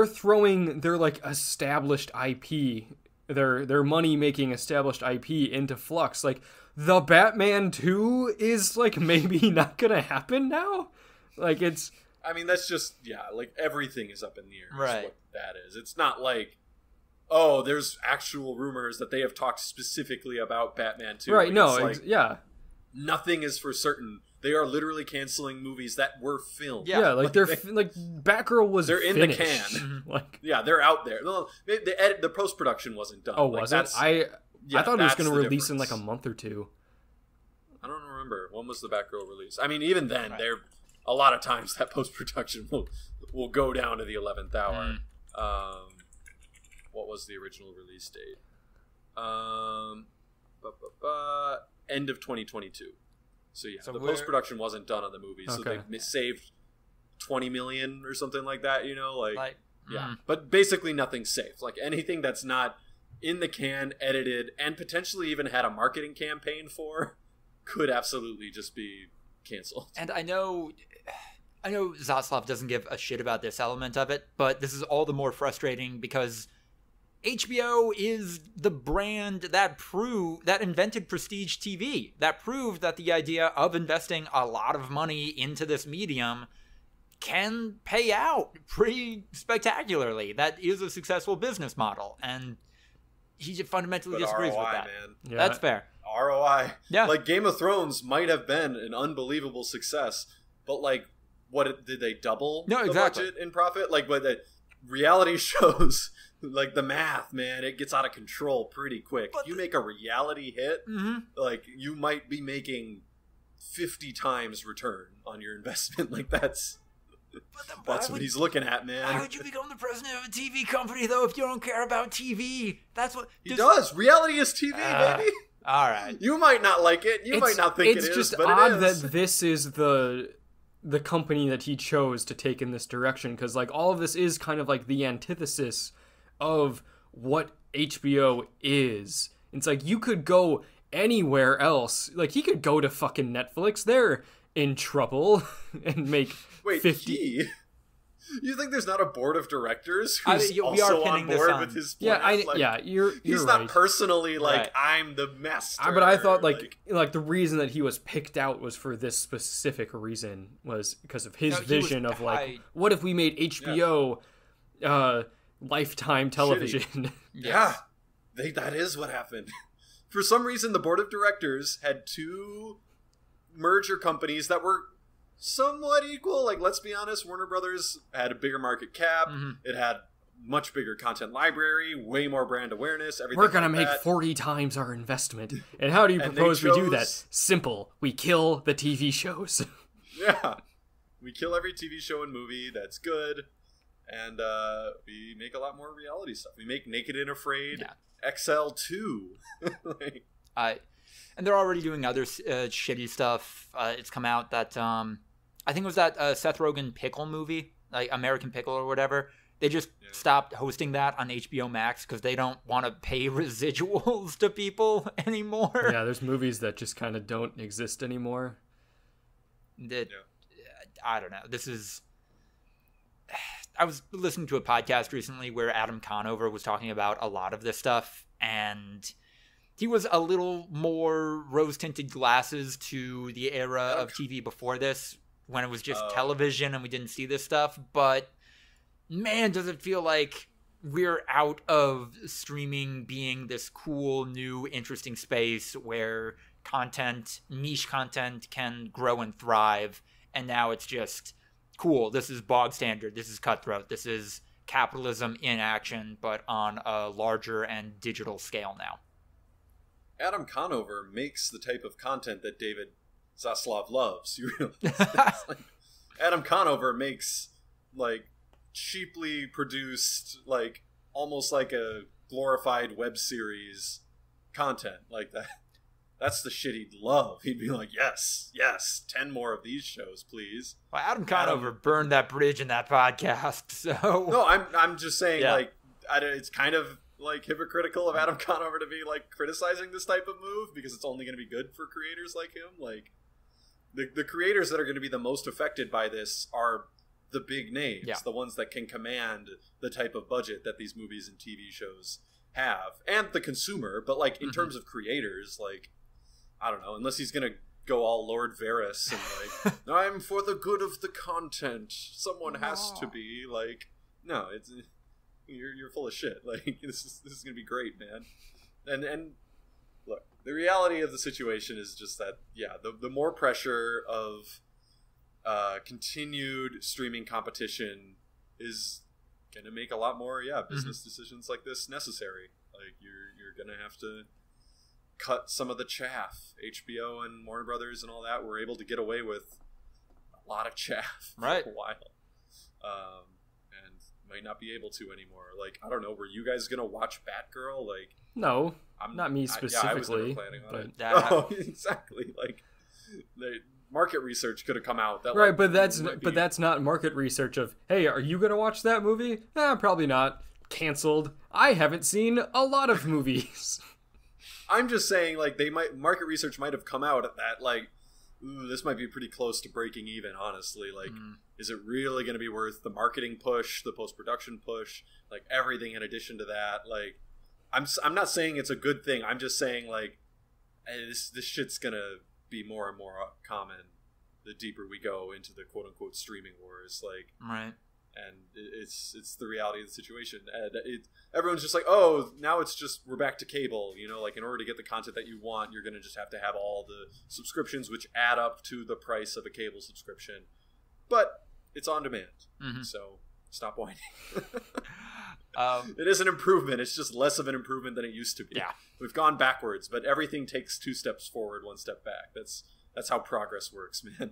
S3: throwing their like established IP, their money making established IP into flux. Like the Batman 2 is like maybe not gonna happen now. Like it's,
S2: I mean, that's just, like everything is up in the air.
S1: Right.
S2: Is what that is. It's not like, oh, there's actual rumors that they have talked specifically about Batman 2.
S3: Right,
S2: Like,
S3: no,
S2: nothing is for certain. They are literally canceling movies that were filmed.
S3: Yeah, like Batgirl was
S2: they're
S3: finished.
S2: in the can.
S3: Like,
S2: yeah, they're out there. No, the post-production wasn't done.
S3: Oh,
S2: like,
S3: was it? I thought it was going to release in like a month or two.
S2: I don't remember. When was the Batgirl release? I mean, even then, a lot of times that post-production will go down to the 11th hour. What was the original release date? End of 2022. So the post-production wasn't done on the movie, so they saved 20 million or something like that, But basically nothing's safe. Like anything that's not in the can, edited, and potentially even had a marketing campaign for, could absolutely just be canceled.
S1: And I know Zaslav doesn't give a shit about this element of it, but this is all the more frustrating because HBO is the brand that invented prestige TV, that proved that the idea of investing a lot of money into this medium can pay out pretty spectacularly. That is a successful business model, and he fundamentally disagrees
S2: ROI,
S1: with that.
S2: Man.
S1: Yeah. That's fair.
S2: ROI.
S1: Yeah.
S2: Like Game of Thrones might have been an unbelievable success, but like, did they double the budget in profit? Like, what the reality shows, like the math, man, it gets out of control pretty quick. If you make a reality hit, like you might be making 50 times return on your investment. Like that's what he's looking at, man.
S1: Why would you become the president of a TV company, though, if you don't care about TV? That's what
S2: he does. Reality is TV, baby.
S1: All right.
S2: You might not like it. You might not think it is,
S3: It's just
S2: but
S3: odd
S2: it is.
S3: that this is the company that he chose to take in this direction, because like all of this is kind of like the antithesis of what HBO is. It's like you could go anywhere else. Like he could go to fucking Netflix. They're in trouble and make 50.
S2: You think there's not a board of directors
S1: we
S2: who's
S1: are
S2: also on
S1: pinning this
S2: board
S1: on-
S2: with his
S3: Yeah,
S2: plan?
S3: you're
S2: He's
S3: right.
S2: not personally like,
S1: Right.
S2: I'm the master.
S3: But I thought like the reason that he was picked out was for this specific reason, was because of his
S1: No, he was
S3: vision of like,
S1: high-
S3: what if we made HBO Lifetime television?
S2: Yeah, that is what happened. For some reason, the board of directors had two merger companies that were somewhat equal. Like, let's be honest, Warner Brothers had a bigger market cap.
S1: Mm-hmm.
S2: It had much bigger content library, way more brand awareness, everything.
S3: We're gonna
S2: like
S3: make
S2: that.
S3: 40 times our investment. And how do you
S2: And
S3: propose
S2: they
S3: we do that?
S2: chose-
S3: Simple. We kill the TV shows.
S2: Yeah. We kill every TV show and movie that's good, and we make a lot more reality stuff. We make Naked and Afraid XL2. Like,
S1: and they're already doing other shitty stuff. It's come out that I think it was that Seth Rogen Pickle movie, like American Pickle or whatever. They just stopped hosting that on HBO Max because they don't want to pay residuals to people anymore.
S3: Yeah, there's movies that just kind of don't exist anymore.
S1: I don't know. This is... I was listening to a podcast recently where Adam Conover was talking about a lot of this stuff, and he was a little more rose-tinted glasses to the era of TV before this, when it was just television and we didn't see this stuff. But man, does it feel like we're out of streaming being this cool, new, interesting space where niche content can grow and thrive. And now it's just cool. This is bog standard. This is cutthroat. This is capitalism in action, but on a larger and digital scale now.
S2: Adam Conover makes the type of content that David Zaslav loves. You realize? Like, Adam Conover makes like cheaply produced, like almost like a glorified web series content like that. That's the shit he'd love. He'd be like, yes, 10 more of these shows, please.
S1: Well, Adam Conover burned that bridge in that podcast, so...
S2: No, I'm just saying,
S1: Yeah.
S2: like, it's kind of, like, hypocritical of Adam Conover to be, like, criticizing this type of move, because it's only going to be good for creators like him. Like, the creators that are going to be the most affected by this are the big names, the ones that can command the type of budget that these movies and TV shows have, and the consumer. But, like, in terms of creators, like... I don't know, unless he's gonna go all Lord Varys and like, I'm for the good of the content. Someone has to be like, no, it's you're full of shit. Like this is gonna be great, man. And look, the reality of the situation is just that the more pressure of continued streaming competition is gonna make a lot more business decisions like this necessary. Like you're gonna have to cut some of the chaff. HBO and Warner Brothers and all that were able to get away with a lot of chaff for a while, and might not be able to anymore. Like, I don't know, were you guys gonna watch Batgirl? Like,
S3: no, not me specifically.
S2: I was never planning on it.
S1: That
S2: Exactly. Like, the market research could have come out that
S3: right, but that's not market research of, hey, are you gonna watch that movie? Probably not. Canceled. I haven't seen a lot of movies.
S2: I'm just saying, like, market research might have come out at that, like, ooh, this might be pretty close to breaking even, honestly. Like, is it really going to be worth the marketing push, the post-production push, like, everything in addition to that? Like, I'm not saying it's a good thing. I'm just saying, like, this shit's going to be more and more common the deeper we go into the quote-unquote streaming wars. Like,
S1: right.
S2: And it's the reality of the situation. And everyone's just like, oh, now it's just, we're back to cable. You know, like, in order to get the content that you want, you're going to just have to have all the subscriptions, which add up to the price of a cable subscription. But it's on demand. So stop whining. It is an improvement. It's just less of an improvement than it used to be.
S1: Yeah.
S2: We've gone backwards, but everything takes 2 steps forward, 1 step back. That's how progress works, man.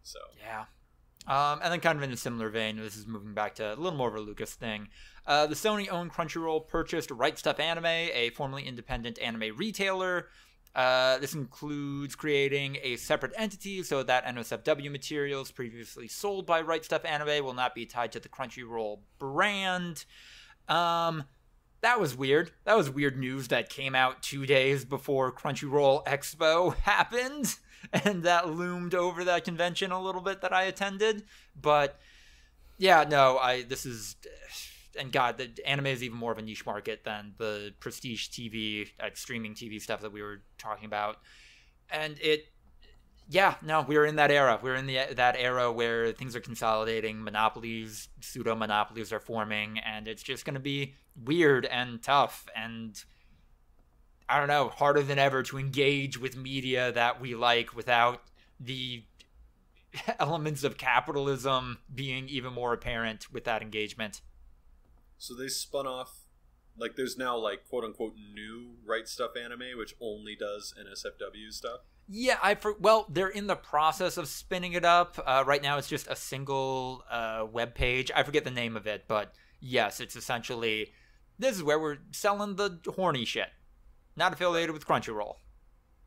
S2: So
S1: yeah. And then kind of in a similar vein, this is moving back to a little more of a Lucas thing. The Sony-owned Crunchyroll purchased Right Stuf Anime, a formerly independent anime retailer. This includes creating a separate entity so that NSFW materials previously sold by Right Stuf Anime will not be tied to the Crunchyroll brand. That was weird. That was weird news that came out 2 days before Crunchyroll Expo happened, and that loomed over that convention a little bit that I attended. But yeah, no, and God, the anime is even more of a niche market than the prestige TV, streaming TV stuff that we were talking about. And we're in that era. We're in that era where things are consolidating, monopolies, pseudo-monopolies are forming, and it's just going to be weird and tough and, I don't know, harder than ever to engage with media that we like without the elements of capitalism being even more apparent with that engagement.
S2: So they spun off, like, there's now, like, quote-unquote new Right Stuf Anime, which only does NSFW stuff.
S1: Yeah, they're in the process of spinning it up. Right now it's just a single web page. I forget the name of it, but yes, it's essentially, this is where we're selling the horny shit. Not affiliated with Crunchyroll.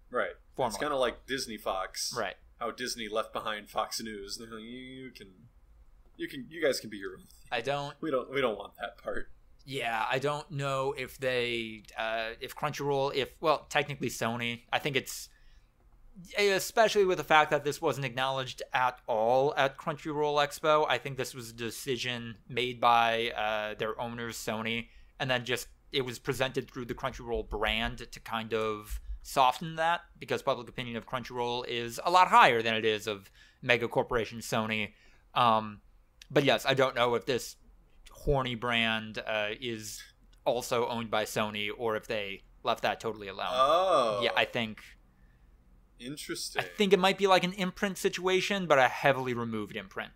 S2: Right.
S1: Formally.
S2: It's kind of like Disney Fox.
S1: Right.
S2: How Disney left behind Fox News. They're like, you guys can be your own thing. We don't want that part.
S1: Yeah, I don't know if if Crunchyroll, technically Sony, I think it's, especially with the fact that this wasn't acknowledged at all at Crunchyroll Expo, I think this was a decision made by their owners, Sony, and then just it was presented through the Crunchyroll brand to kind of soften that, because public opinion of Crunchyroll is a lot higher than it is of mega corporation Sony. But yes, I don't know if this horny brand is also owned by Sony or if they left that totally alone.
S2: Oh.
S1: Yeah, I think...
S2: Interesting.
S1: I think it might be like an imprint situation, but a heavily removed imprint.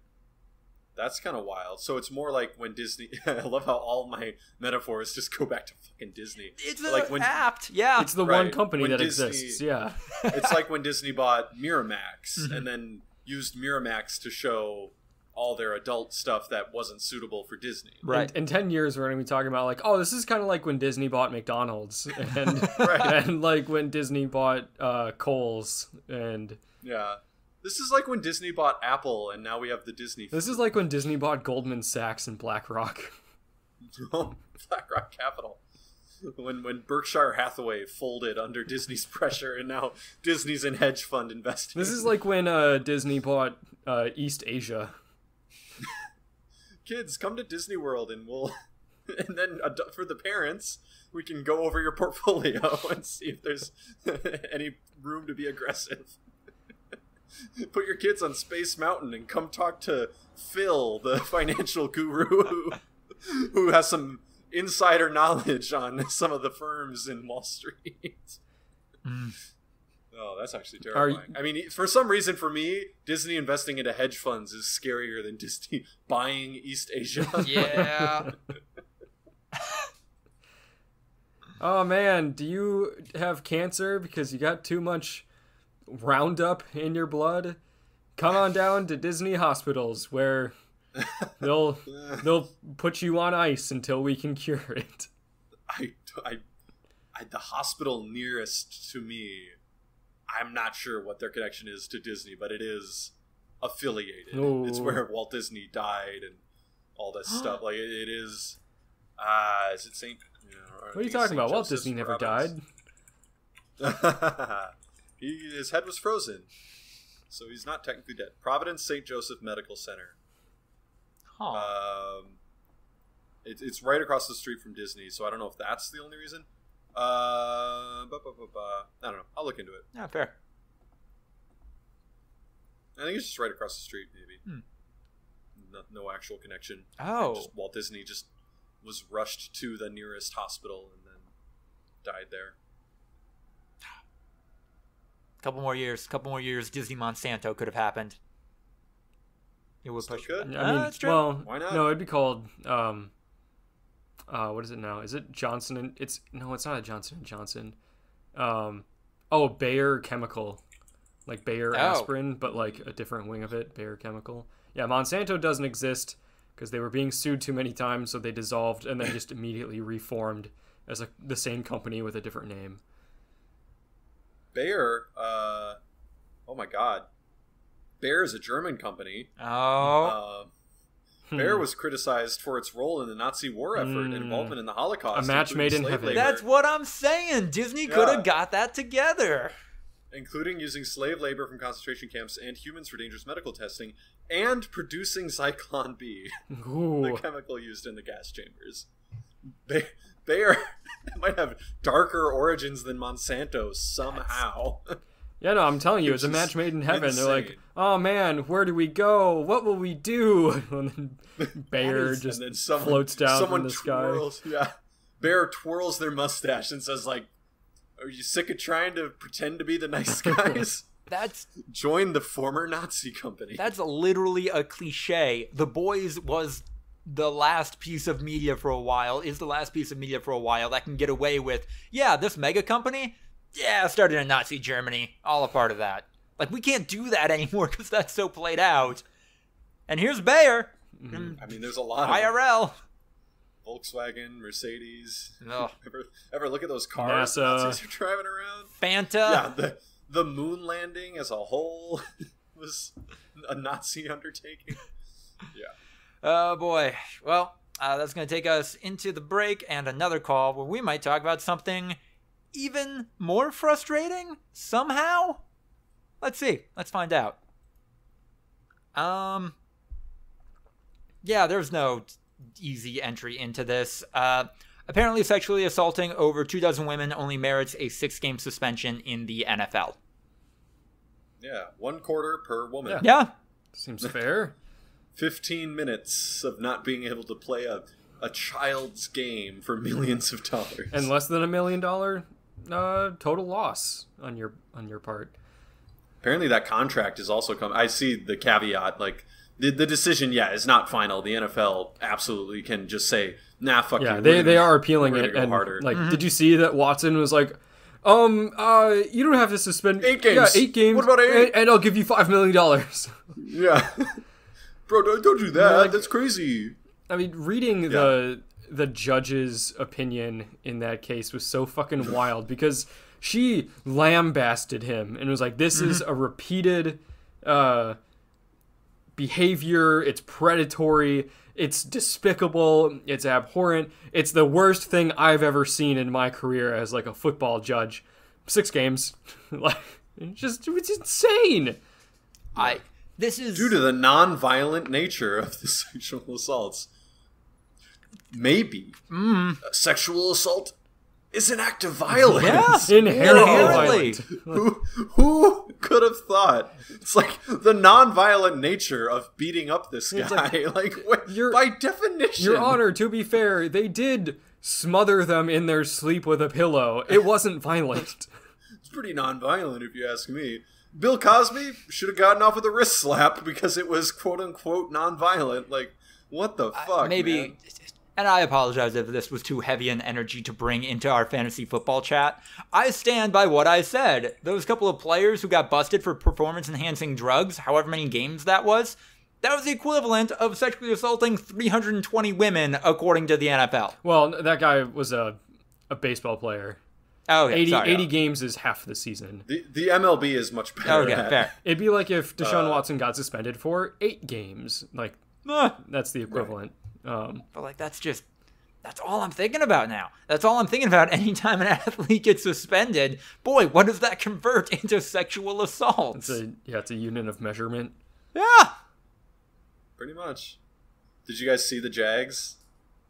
S2: That's kind of wild. So it's more like when Disney... I love how all my metaphors just go back to fucking Disney.
S1: It's
S2: like
S1: apt, yeah.
S3: It's the one company when that Disney, exists, yeah.
S2: It's like when Disney bought Miramax and then used Miramax to show all their adult stuff that wasn't suitable for Disney.
S3: Right. In 10 years, we're going to be talking about, like, oh, this is kind of like when Disney bought McDonald's. And, and like, when Disney bought Kohl's. And...
S2: yeah. This is like when Disney bought Apple, and now we have the Disney...
S3: This is like when Disney bought Goldman Sachs and BlackRock.
S2: BlackRock Capital. When Berkshire Hathaway folded under Disney's pressure, and now Disney's in hedge fund investing.
S3: This is like when Disney bought East Asia.
S2: Kids, come to Disney World, and and then for the parents, we can go over your portfolio and see if there's any room to be aggressive. Put your kids on Space Mountain and come talk to Phil, the financial guru, who has some insider knowledge on some of the firms in Wall Street. Oh, that's actually terrifying. I mean, for some reason, for me, Disney investing into hedge funds is scarier than Disney buying East Asia.
S1: Yeah.
S3: Oh, man, do you have cancer because you got too much Roundup in your blood? Come on down to Disney hospitals where they'll put you on ice until we can cure it.
S2: The hospital nearest to me, I'm not sure what their connection is to Disney, but it is affiliated. Ooh. It's where Walt Disney died and all this stuff. Like it is. Is it Saint?
S3: What are you talking about? Walt Disney never died.
S2: His head was frozen, so he's not technically dead. Providence St. Joseph Medical Center.
S1: Huh.
S2: It's right across the street from Disney, so I don't know if that's the only reason. I don't know. I'll look into it.
S1: Yeah, fair.
S2: I think it's just right across the street, maybe. No actual connection.
S1: Oh.
S2: Just Walt Disney just was rushed to the nearest hospital and then died there.
S1: Couple more years, Disney Monsanto could have happened. It would push.
S2: Good.
S3: I mean,
S1: that's true.
S3: Well,
S2: why not?
S3: No, it'd be called. What is it now? Is it Johnson and it's not a Johnson and Johnson. Bayer Chemical, like Bayer aspirin, but like a different wing of it, Bayer Chemical. Yeah, Monsanto doesn't exist because they were being sued too many times, so they dissolved and then just immediately reformed as the same company with a different name.
S2: Bayer, oh my god. Bayer is a German company.
S1: Oh.
S2: Bayer was criticized for its role in the Nazi war effort and involvement in the Holocaust.
S3: A match made in heaven.
S1: That's what I'm saying. Disney could have got that together.
S2: Including using slave labor from concentration camps and humans for dangerous medical testing, and producing Zyklon B, the chemical used in the gas chambers. Bayer might have darker origins than Monsanto somehow.
S3: Yeah, no, I'm telling you, it's a match made in heaven. Insane. They're like, oh man, where do we go? What will we do? And then Bayer just floats down from the sky.
S2: Yeah, Bayer twirls their mustache and says, like, are you sick of trying to pretend to be the nice guys? Join the former Nazi company.
S1: That's literally a cliche. The Boys was the last piece of media for a while, is the last piece of media for a while that can get away with, yeah, this mega company, yeah, started in Nazi Germany, all a part of that. Like, we can't do that anymore because that's so played out. And here's Bayer.
S2: I mean, there's a lot
S1: of IRL.
S2: Volkswagen, Mercedes.
S1: No.
S2: Ever look at those cars Nazis are driving around?
S1: Fanta.
S2: Yeah, the moon landing as a whole was a Nazi undertaking. Yeah.
S1: Oh, boy. Well, that's going to take us into the break and another call where we might talk about something even more frustrating somehow. Let's see. Let's find out. Yeah, there's no easy entry into this. Apparently sexually assaulting over 24 women only merits a 6-game suspension in the NFL.
S2: Yeah, 1 quarter per woman.
S1: Yeah.
S3: Seems fair.
S2: 15 minutes of not being able to play a child's game for millions of dollars.
S3: And less than $1 million total loss on your part.
S2: Apparently that contract is also coming. I see the caveat, like, the decision, is not final. The NFL absolutely can just say, nah, fuck you.
S3: Yeah, they are appealing it. And harder. Like, did you see that Watson was like, you don't have to suspend
S2: 8 games.
S3: Yeah, 8 games.
S2: What about 8?
S3: And I'll give you $5 million.
S2: Yeah. Bro, don't do that. Like, that's crazy.
S3: I mean, reading the judge's opinion in that case was so fucking wild because she lambasted him and was like, this is a repeated behavior. It's predatory. It's despicable. It's abhorrent. It's the worst thing I've ever seen in my career as like a football judge. 6 games. Like, it's insane.
S1: This is
S2: due to the non-violent nature of the sexual assaults. Maybe sexual assault is an act of violence.
S3: Yeah, inherently.
S2: Who could have thought? It's like the non-violent nature of beating up this guy. Like by definition.
S3: Your Honor, to be fair, they did smother them in their sleep with a pillow. It wasn't violent.
S2: It's pretty non-violent if you ask me. Bill Cosby should have gotten off with a wrist slap because it was quote-unquote non-violent. Like, what the fuck, man?
S1: And I apologize if this was too heavy an energy to bring into our fantasy football chat. I stand by what I said. Those couple of players who got busted for performance-enhancing drugs, however many games that was the equivalent of sexually assaulting 320 women, according to the NFL.
S3: Well, that guy was a baseball player.
S1: Oh, okay.
S3: 80 games is half the season.
S2: The MLB is much better.
S1: Okay, fair.
S3: It'd be like if Deshaun Watson got suspended for 8 games. Like, that's the equivalent.
S1: Right. But like, that's all I'm thinking about now. That's all I'm thinking about anytime an athlete gets suspended. Boy, what does that convert into sexual assault?
S3: It's a unit of measurement.
S1: Yeah.
S2: Pretty much. Did you guys see the Jags?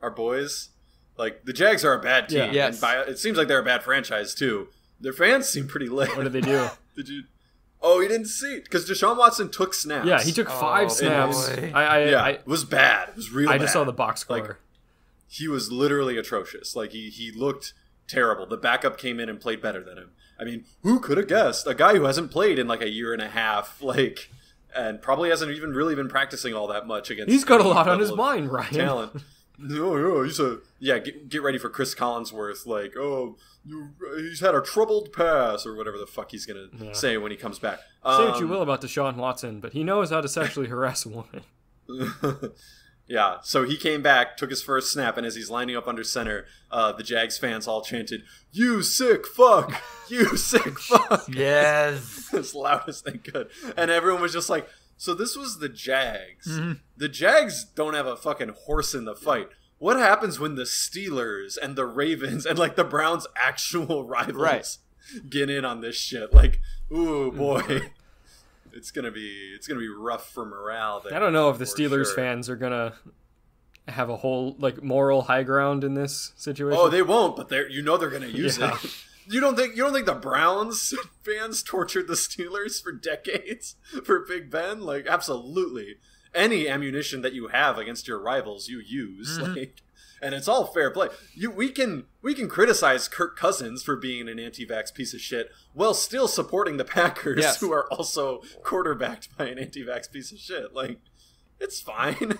S2: Our boys? Like, the Jags are a bad team.
S1: Yeah.
S2: Yes. And it seems like they're a bad franchise, too. Their fans seem pretty lit.
S3: What did they do?
S2: Did you... Oh, you didn't see it? Because Deshaun Watson took snaps.
S3: Yeah, he took 5 snaps.
S2: It was bad. It was real bad.
S3: I just saw the box score.
S2: Like, he was literally atrocious. Like, he looked terrible. The backup came in and played better than him. I mean, who could have guessed? A guy who hasn't played in like a year and a half, like, and probably hasn't even really been practicing all that much against.
S3: He's got a lot on his mind, Ryan.
S2: Talent. No, get ready for Chris Collinsworth. Like, he's had a troubled past, or whatever the fuck he's gonna say when he comes back.
S3: Say what you will about Deshaun Watson, but he knows how to sexually harass a woman.
S2: Yeah, so he came back, took his first snap, and as he's lining up under center, the Jags fans all chanted, "You sick fuck! You sick fuck!"
S1: Yes.
S2: As loud as they could. And everyone was just like, so this was the Jags.
S1: Mm-hmm.
S2: The Jags don't have a fucking horse in the fight. What happens when the Steelers and the Ravens and, like, the Browns' actual rivals get in on this shit? Like, ooh, boy. It's gonna be rough for morale there.
S3: I don't know if the Steelers
S2: sure.
S3: fans are gonna have a whole, like, moral high ground in this situation.
S2: Oh, they won't, but they're gonna use it. You don't think the Browns fans tortured the Steelers for decades for Big Ben? Like, absolutely. Any ammunition that you have against your rivals, you use.
S1: Mm-hmm.
S2: Like, and it's all fair play. We can criticize Kirk Cousins for being an anti-vax piece of shit while still supporting the Packers, who are also quarterbacked by an anti-vax piece of shit. Like, it's fine.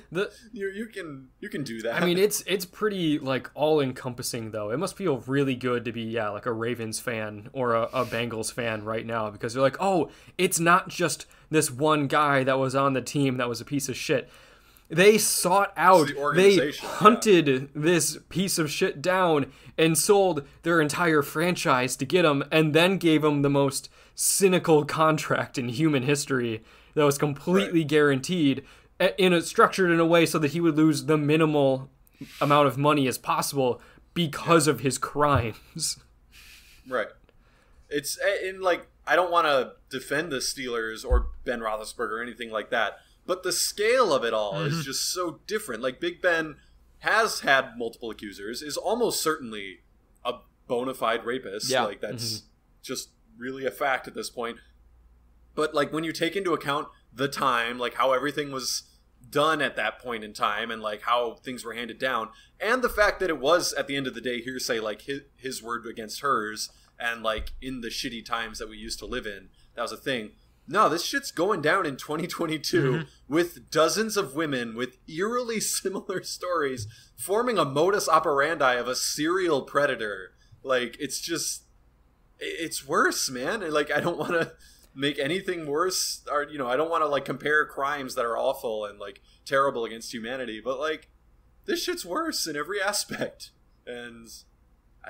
S2: You can do that.
S3: I mean, it's pretty, like, all-encompassing, though. It must feel really good to be, like a Ravens fan or a Bengals fan right now, because they're like, oh, it's not just this one guy that was on the team that was a piece of shit. They sought out, they hunted this piece of shit down and sold their entire franchise to get him, and then gave him the most cynical contract in human history that was completely guaranteed, structured in a way so that he would lose the minimal amount of money as possible because of his crimes.
S2: Right. It's in, like, I don't want to defend the Steelers or Ben Roethlisberger or anything like that, but the scale of it all is just so different. Like, Big Ben has had multiple accusers, is almost certainly a bona fide rapist.
S1: Yeah.
S2: Like, that's just really a fact at this point. But, like, when you take into account the time, like, how everything was done at that point in time, and, like, how things were handed down, and the fact that it was, at the end of the day, hearsay, like, his word against hers, and, like, in the shitty times that we used to live in, that was a thing. No, this shit's going down in 2022 with dozens of women with eerily similar stories forming a modus operandi of a serial predator. Like, it's just, it's worse, man. And, like, I don't want to make anything worse, or, you know, I don't want to, like, compare crimes that are awful and, like, terrible against humanity, but, like, this shit's worse in every aspect. And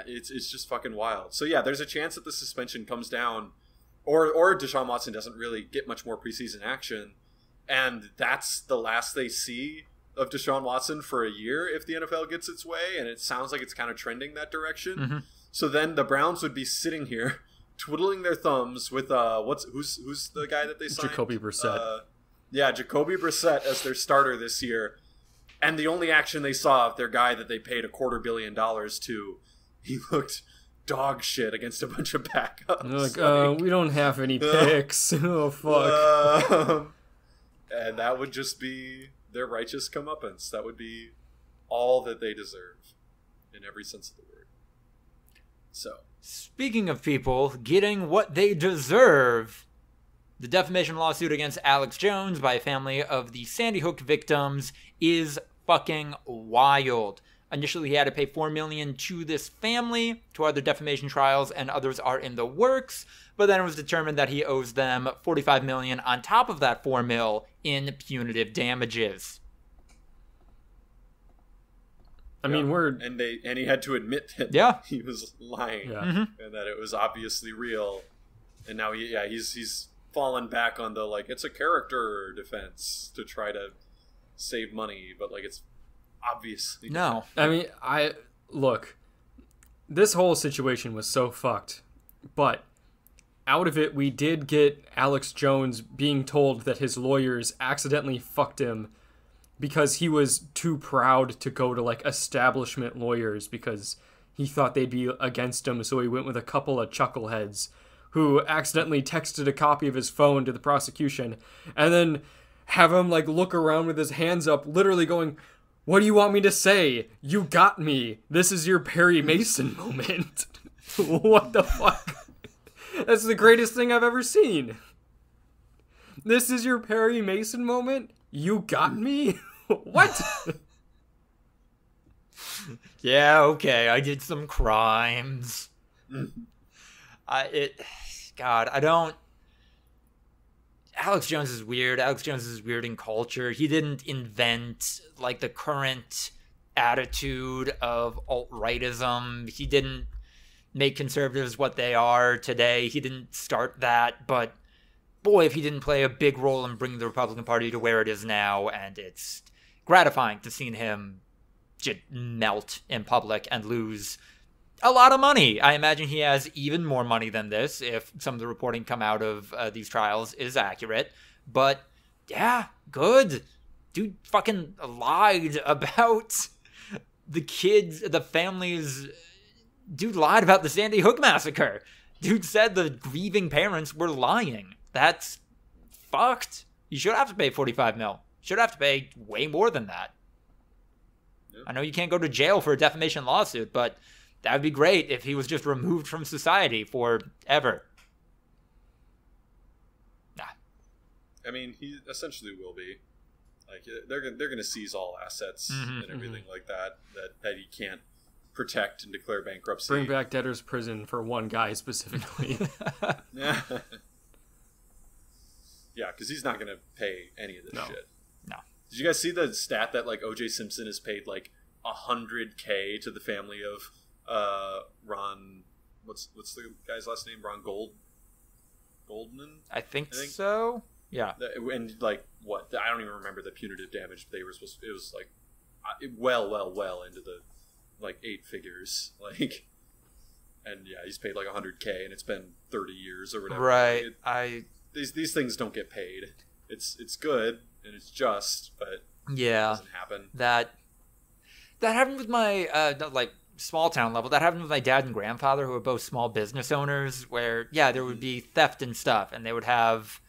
S2: it's just fucking wild. So yeah, there's a chance that the suspension comes down, or Deshaun Watson doesn't really get much more preseason action, and that's the last they see of Deshaun Watson for a year if the NFL gets its way, and it sounds like it's kind of trending that direction. So then the Browns would be sitting here twiddling their thumbs with who's the guy that they signed?
S3: Jacoby Brissett.
S2: Jacoby Brissett as their starter this year, and the only action they saw of their guy that they paid $250 million to, he looked dog shit against a bunch of backups.
S3: Like, we don't have any picks. Oh, fuck.
S2: And that would just be their righteous comeuppance. That would be all that they deserve in every sense of the word. So,
S1: speaking of people getting what they deserve, the defamation lawsuit against Alex Jones by a family of the Sandy Hook victims is fucking wild. Initially, he had to pay $4 million to this family. 2 other defamation trials and others are in the works. But then it was determined that he owes them $45 million on top of that $4 million in punitive damages.
S3: I mean,
S2: and he had to admit that he was lying and that it was obviously real. And now he's fallen back on the, like, it's a character defense to try to save money, but, like, it's obviously
S1: no.
S3: I mean, look, this whole situation was so fucked, but out of it we did get Alex Jones being told that his lawyers accidentally fucked him because he was too proud to go to, like, establishment lawyers because he thought they'd be against him, so he went with a couple of chuckleheads who accidentally texted a copy of his phone to the prosecution and then have him, like, look around with his hands up, literally going, "What do you want me to say? You got me. This is your Perry Mason moment." What the fuck? That's the greatest thing I've ever seen. This is your Perry Mason moment? You got me? What?
S1: Yeah, okay, I did some crimes. God, I don't. Alex Jones is weird. Alex Jones is weird in culture. He didn't invent like the current attitude of alt-rightism. He didn't make conservatives what they are today. He didn't start that, but boy, if he didn't play a big role in bringing the Republican Party to where it is now, and it's gratifying to see him just melt in public and lose a lot of money. I imagine he has even more money than this if some of the reporting come out of these trials is accurate. But yeah, good. Dude fucking lied about the kids, the families. Dude lied about the Sandy Hook massacre. Dude said the grieving parents were lying. That's fucked. You should have to pay 45 mil. Should have to pay way more than that. Yep. I know you can't go to jail for a defamation lawsuit, but that would be great if he was just removed from society forever. Nah.
S2: I mean, he essentially will be. Like, they're going to seize all assets and everything like that he can't protect and declare bankruptcy.
S3: Bring back debtor's prison for one guy specifically.
S2: Yeah, because he's not going to pay any of this shit.
S1: No.
S2: Did you guys see the stat that like O.J. Simpson has paid like $100K to the family of Ron? What's the guy's last name? Ron Goldman?
S1: I think so. Yeah.
S2: And like what? I don't even remember the punitive damage they were supposed to. It was like well into the like 8 figures. Like, and yeah, he's paid like $100K, and it's been 30 years or whatever.
S1: Right.
S2: These things don't get paid. It's good and it's just, but
S1: yeah,
S2: it doesn't happen.
S1: That happened with my like small town level. That happened with my dad and grandfather, who were both small business owners. Where there would be theft and stuff, and they would have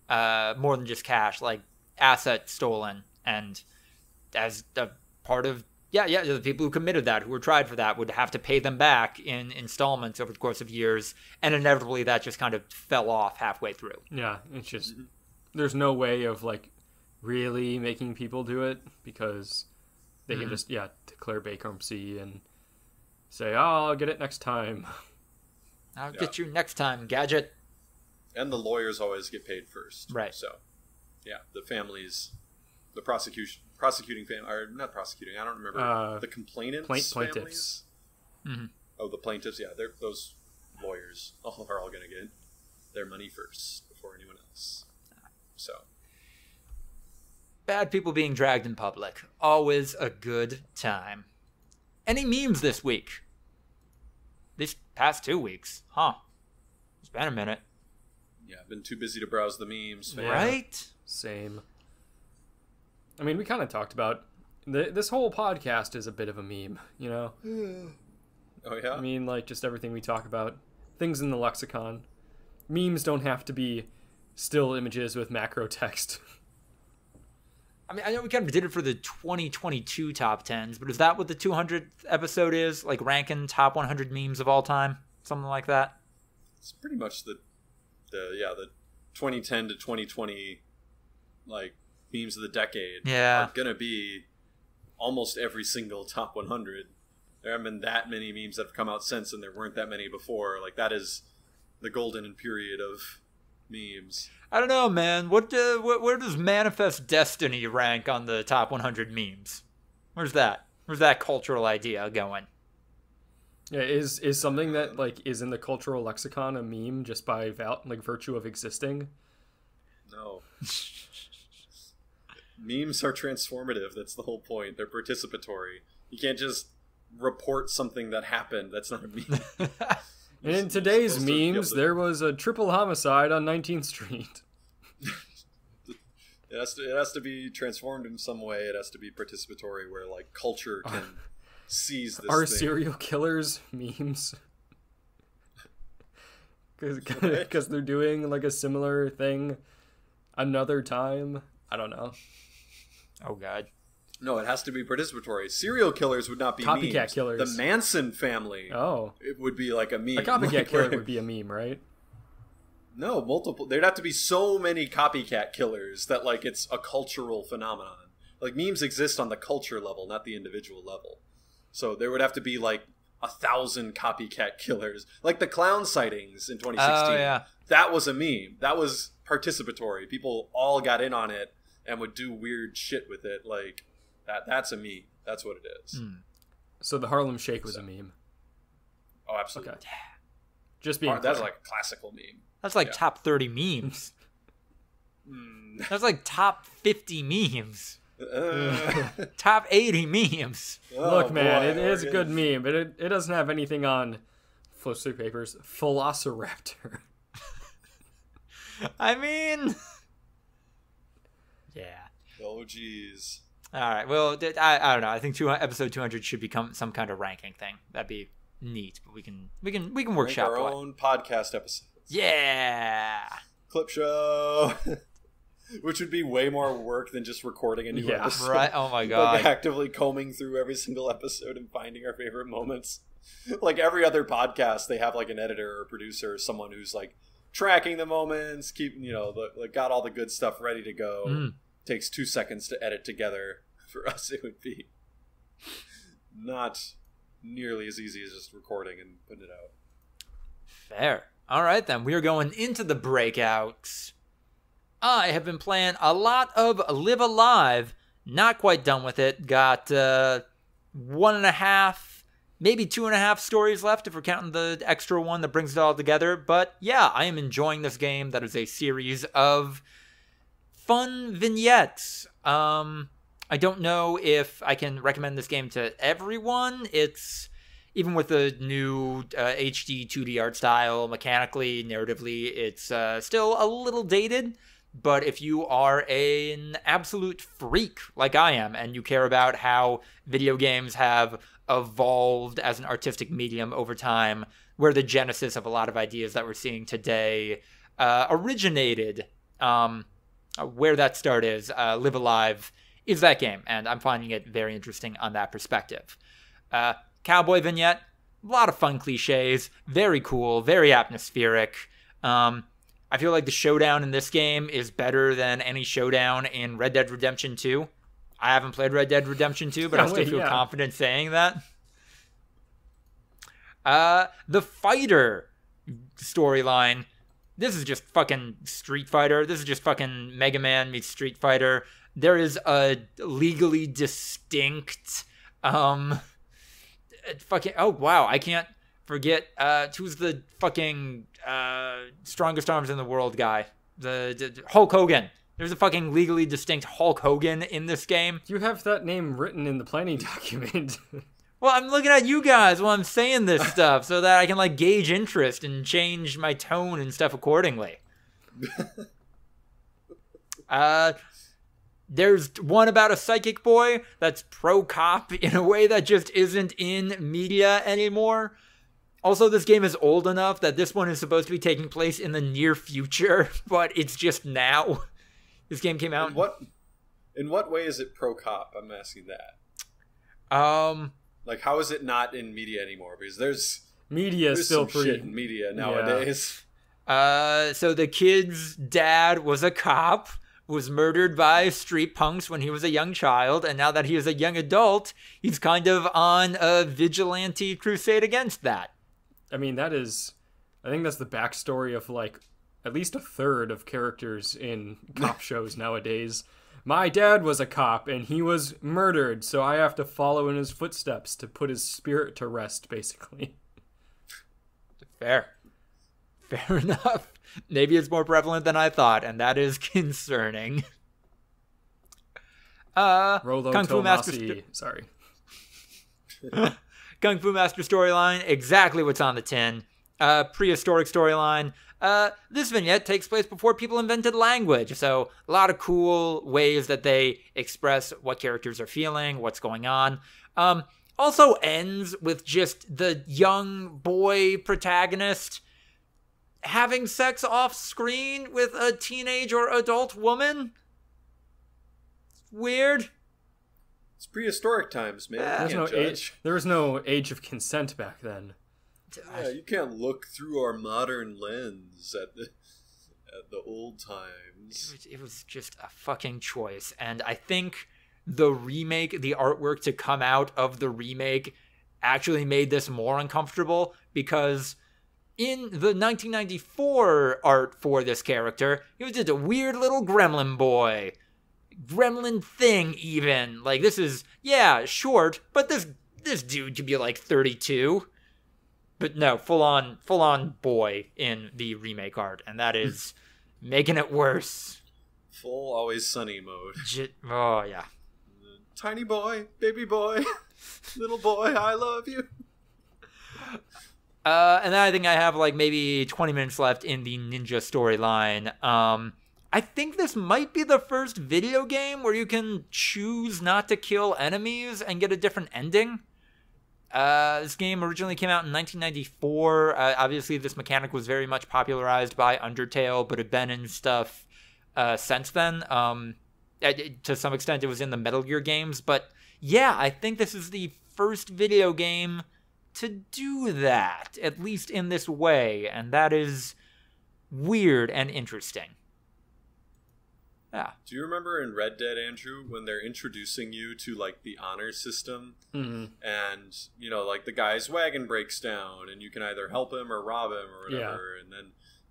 S1: more than just cash, like assets stolen, and as a part of the people who committed that, who were tried for that, would have to pay them back in installments over the course of years, and inevitably that just kind of fell off halfway through.
S3: Yeah, it's just there's no way of like really making people do it, because they can just declare bankruptcy and say, "Oh, I'll get it next time."
S1: I'll get you next time, gadget.
S2: And the lawyers always get paid first,
S1: right?
S2: So, yeah, the families, the prosecuting family, or not prosecuting, I don't remember, the complainants,
S3: plaintiffs.
S1: Mm-hmm.
S2: Oh, the plaintiffs, yeah, those lawyers are all going to get their money first before anyone else. So,
S1: bad people being dragged in public, always a good time. Any memes this week? These past 2 weeks, huh? It's been a minute.
S2: Yeah, I've been too busy to browse the memes, man.
S1: Right?
S3: Same. I mean, we kind of talked about this whole podcast is a bit of a meme, you know?
S2: Oh, yeah?
S3: I mean, like, just everything we talk about. Things in the lexicon. Memes don't have to be still images with macro text.
S1: I mean, I know we kind of did it for the 2022 top 10s, but is that what the 200th episode is? Like, ranking top 100 memes of all time? Something like that?
S2: It's pretty much the 2010 to 2020, like, memes of the decade are going to be almost every single top 100. There haven't been that many memes that have come out since, and there weren't that many before. Like, that is the golden period of memes.
S1: I don't know, man. Where does Manifest Destiny rank on the top 100 memes? Where's that cultural idea going?
S3: Yeah, is something that like is in the cultural lexicon a meme just by virtue of existing?
S2: No. Memes are transformative. That's the whole point. They're participatory. You can't just report something that happened. That's not a meme.
S3: And in today's memes, there was a triple homicide on 19th Street.
S2: It has to be transformed in some way. It has to be participatory, where like culture can seize this.
S3: Are serial killers memes? Because they're doing like a similar thing another time. I don't know.
S1: Oh God.
S2: No, it has to be participatory. Serial killers would not be
S3: copycat
S2: memes.
S3: Killers.
S2: The Manson family.
S3: Oh,
S2: it would be like a meme.
S3: A copycat killer would be a meme, right?
S2: No, multiple. There'd have to be so many copycat killers that like it's a cultural phenomenon. Like memes exist on the culture level, not the individual level. So there would have to be like 1,000 copycat killers, like the clown sightings in 2016.
S1: Oh, yeah.
S2: That was a meme. That was participatory. People all got in on it and would do weird shit with it. Like that's a meme. That's what it is.
S3: So the Harlem Shake was a meme.
S2: Oh, absolutely.
S3: Okay. Just being
S2: That's like a classical meme.
S1: That's like top 30 memes. That's like top 50 memes. Top 80 memes.
S3: Look, man,
S2: boy,
S3: it is a good
S2: Oregon.
S3: meme, but it doesn't have anything on flip through papers. Velociraptor.
S1: I mean, yeah.
S2: Oh, jeez.
S1: All right. Well, I don't know. I think episode 200 should become some kind of ranking thing. That'd be neat. But we can
S2: Make
S1: workshop
S2: our
S1: what.
S2: own podcast episodes.
S1: Yeah.
S2: Clip show. Which would be way more work than just recording a new
S3: Yeah,
S2: episode.
S1: Right. Oh my god.
S2: Like actively combing through every single episode and finding our favorite moments. Like every other podcast, they have like an editor or producer or someone who's like tracking the moments, keeping, got all the good stuff ready to go. Takes 2 seconds to edit together. For us, it would be not nearly as easy as just recording and putting it out.
S1: Fair. All right, then. We are going into the breakouts. I have been playing a lot of Live Alive. Not quite done with it. Got 1.5, maybe 2.5 stories left if we're counting the extra one that brings it all together. But yeah, I am enjoying this game. That is a series of fun vignettes. I don't know if I can recommend this game to everyone. It's, even with the new HD 2D art style, mechanically, narratively, it's still a little dated. But if you are an absolute freak like I am, and you care about how video games have evolved as an artistic medium over time, where the genesis of a lot of ideas that we're seeing today originated, where that start is, Live Alive is that game, and I'm finding it very interesting on that perspective. Cowboy vignette, a lot of fun cliches, very cool, very atmospheric. I feel like the showdown in this game is better than any showdown in Red Dead Redemption 2. I haven't played Red Dead Redemption 2, but I still feel confident saying that. The Fighter storyline, this is just fucking Street Fighter. This is just fucking Mega Man meets Street Fighter. There is a legally distinct, fucking, oh wow, I can't forget, who's the fucking, strongest arms in the world guy? The Hulk Hogan. There's a fucking legally distinct Hulk Hogan in this game.
S3: You have that name written in the planning document.
S1: Well, I'm looking at you guys while I'm saying this stuff so that I can, like, gauge interest and change my tone and stuff accordingly. There's one about a psychic boy that's pro-cop in a way that just isn't in media anymore. Also, this game is old enough that this one is supposed to be taking place in the near future, but it's just now. This game came out.
S2: In what way is it pro-cop? I'm asking that. Like, how is it not in media anymore? Because there's
S3: still
S2: some shit in media nowadays.
S1: So the kid's dad was a cop, was murdered by street punks when he was a young child, and now that he is a young adult, he's kind of on a vigilante crusade against that.
S3: I mean, I think that's the backstory of, like, at least a third of characters in cop shows nowadays. My dad was a cop, and he was murdered, so I have to follow in his footsteps to put his spirit to rest, basically.
S1: Fair enough. Maybe it's more prevalent than I thought, and that is concerning.
S3: Rolo
S1: Kung Fu Master
S3: sorry.
S1: Kung Fu Master storyline, exactly what's on the tin. Prehistoric storyline. This vignette takes place before people invented language, so a lot of cool ways that they express what characters are feeling, what's going on. Also ends with just the young boy protagonist having sex off screen with a teenage or adult woman. Weird.
S2: It's prehistoric times, man.
S3: There was no age of consent back then.
S2: Yeah, you can't look through our modern lens at the old times.
S1: It was just a fucking choice, and I think the remake, the artwork to come out of the remake, actually made this more uncomfortable, because in the 1994 art for this character, he was just a weird little gremlin boy. Gremlin thing, even. Like, this is, yeah, short, but this dude could be like 32. But no, full on boy in the remake art, and that is making it worse.
S2: Full Always Sunny mode.
S1: Oh, yeah.
S2: Tiny boy, baby boy, little boy, I love you.
S1: And then I think I have like maybe 20 minutes left in the ninja storyline. I think this might be the first video game where you can choose not to kill enemies and get a different ending. This game originally came out in 1994. Obviously, this mechanic was very much popularized by Undertale, but had been in stuff since then. To some extent, it was in the Metal Gear games. But yeah, I think this is the first video game to do that, at least in this way. And that is weird and interesting. Yeah.
S2: Do you remember in Red Dead, Andrew, when they're introducing you to like the honor system, and you know, like the guy's wagon breaks down, and you can either help him or rob him or whatever,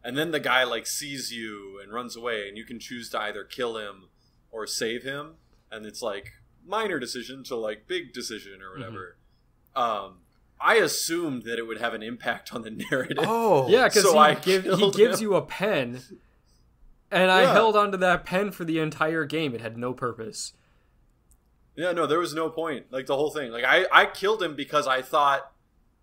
S2: and then the guy like sees you and runs away, and you can choose to either kill him or save him, and it's like minor decision to like big decision or whatever. I assumed that it would have an impact on the narrative.
S3: Oh, yeah, because
S2: so
S3: he gives you a pen. And I held onto that pen for the entire game. It had no purpose.
S2: Yeah, no, there was no point. Like, the whole thing. Like, I killed him because I thought,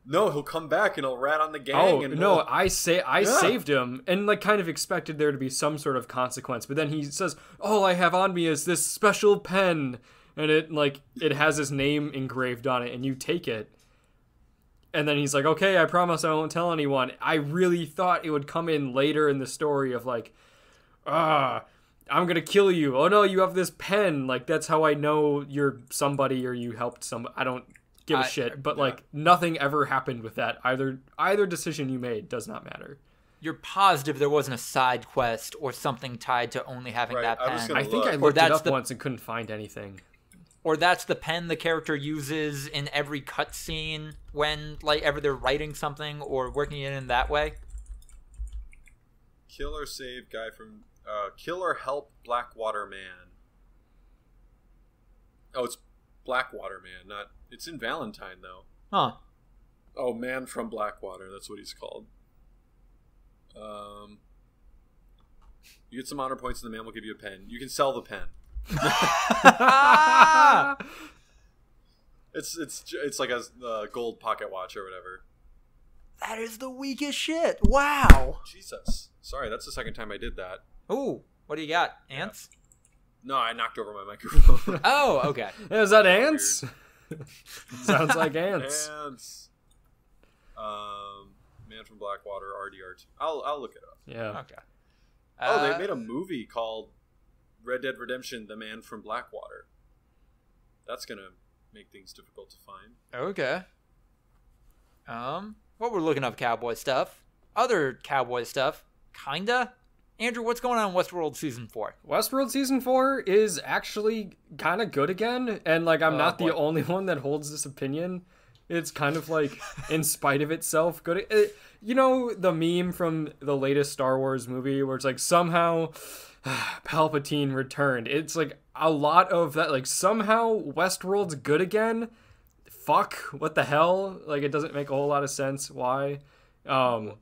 S2: no, he'll come back and he'll rat on the gang.
S3: Oh,
S2: and
S3: no, I saved him and, like, kind of expected there to be some sort of consequence. But then he says, all I have on me is this special pen. And it has his name engraved on it, and you take it. And then he's like, okay, I promise I won't tell anyone. I really thought it would come in later in the story of, like, I'm gonna kill you. Oh no, you have this pen. Like, that's how I know you're somebody or you helped somebody. I don't give a shit. But like, nothing ever happened with that. Either decision you made does not matter.
S1: You're positive there wasn't a side quest or something tied to only having that pen?
S3: I think I looked it up once and couldn't find anything.
S1: Or that's the pen the character uses in every cutscene when like ever they're writing something or working it in that way.
S2: Kill or save guy from kill or help Blackwater Man. Oh, it's Blackwater Man, not. It's in Valentine though.
S1: Huh.
S2: Oh, Man from Blackwater. That's what he's called. You get some honor points, and the man will give you a pen. You can sell the pen. It's like a gold pocket watch or whatever.
S1: That is the weakest shit. Wow.
S2: Jesus. Sorry, that's the second time I did that.
S1: Ooh, what do you got? Ants?
S2: Yeah. No, I knocked over my microphone.
S1: Oh, okay.
S3: Is that ants? Sounds like ants.
S2: Ants. Man from Blackwater, RDR2. I'll look it up.
S3: Yeah.
S1: Okay.
S2: They made a movie called Red Dead Redemption: The Man from Blackwater. That's gonna make things difficult to find.
S1: Okay. Well, we're looking up cowboy stuff. Other cowboy stuff, kinda. Andrew, what's going on in Westworld Season 4?
S3: Westworld Season 4 is actually kind of good again, and like I'm not the only one that holds this opinion. It's kind of like, in spite of itself, good. You know the meme from the latest Star Wars movie where it's like, somehow Palpatine returned. It's like a lot of that, like, somehow Westworld's good again. Fuck, what the hell? Like, it doesn't make a whole lot of sense. Why?
S1: How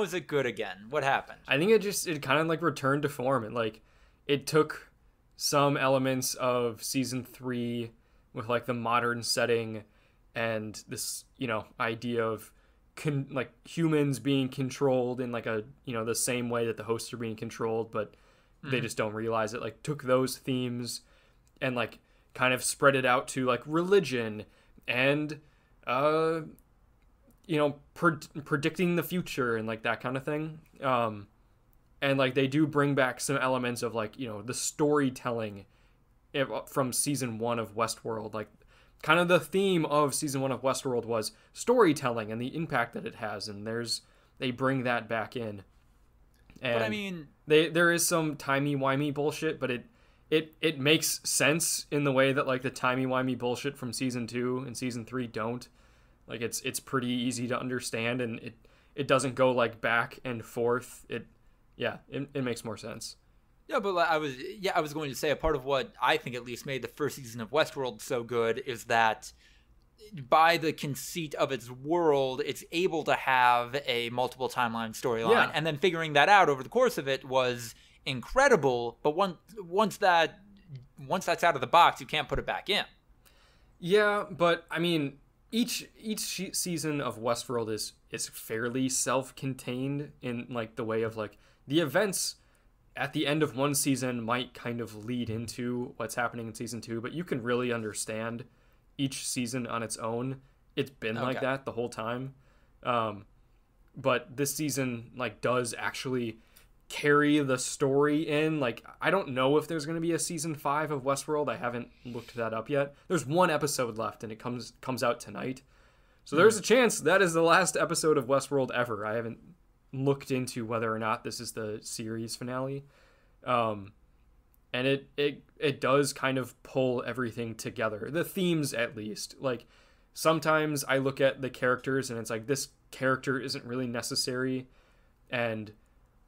S1: is it good again? What happened?
S3: I think it kind of like returned to form, and like it took some elements of season 3 with like the modern setting and this, you know, idea of like humans being controlled in like a, you know, the same way that the hosts are being controlled, but they just don't realize it. Like, took those themes and like kind of spread it out to like religion and you know, predicting the future and like that kind of thing. And like they do bring back some elements of like, you know, the storytelling from season 1 of Westworld. Like, kind of the theme of season 1 of Westworld was storytelling and the impact that it has, and they bring that back in. And
S1: but I mean,
S3: there is some timey-wimey bullshit, but it makes sense in the way that like the timey-wimey bullshit from season 2 and season 3 don't. Like it's pretty easy to understand, and it doesn't go like back and forth. It makes more sense.
S1: Yeah, but I was going to say a part of what I think at least made the first season of Westworld so good is that by the conceit of its world, it's able to have a multiple timeline storyline, and then figuring that out over the course of it was incredible. But once that's out of the box, you can't put it back in.
S3: Yeah, but I mean, each season of Westworld is fairly self-contained in like the way of like the events at the end of one season might kind of lead into what's happening in season 2, but you can really understand each season on its own. It's been like that the whole time. But this season like does actually carry the story in. Like, I don't know if there's going to be a season 5 of Westworld. I haven't looked that up yet. There's one episode left and it comes out tonight. So there's a chance that is the last episode of Westworld ever. I haven't looked into whether or not this is the series finale. And it does kind of pull everything together. The themes, at least. Like, sometimes I look at the characters and it's like, this character isn't really necessary. And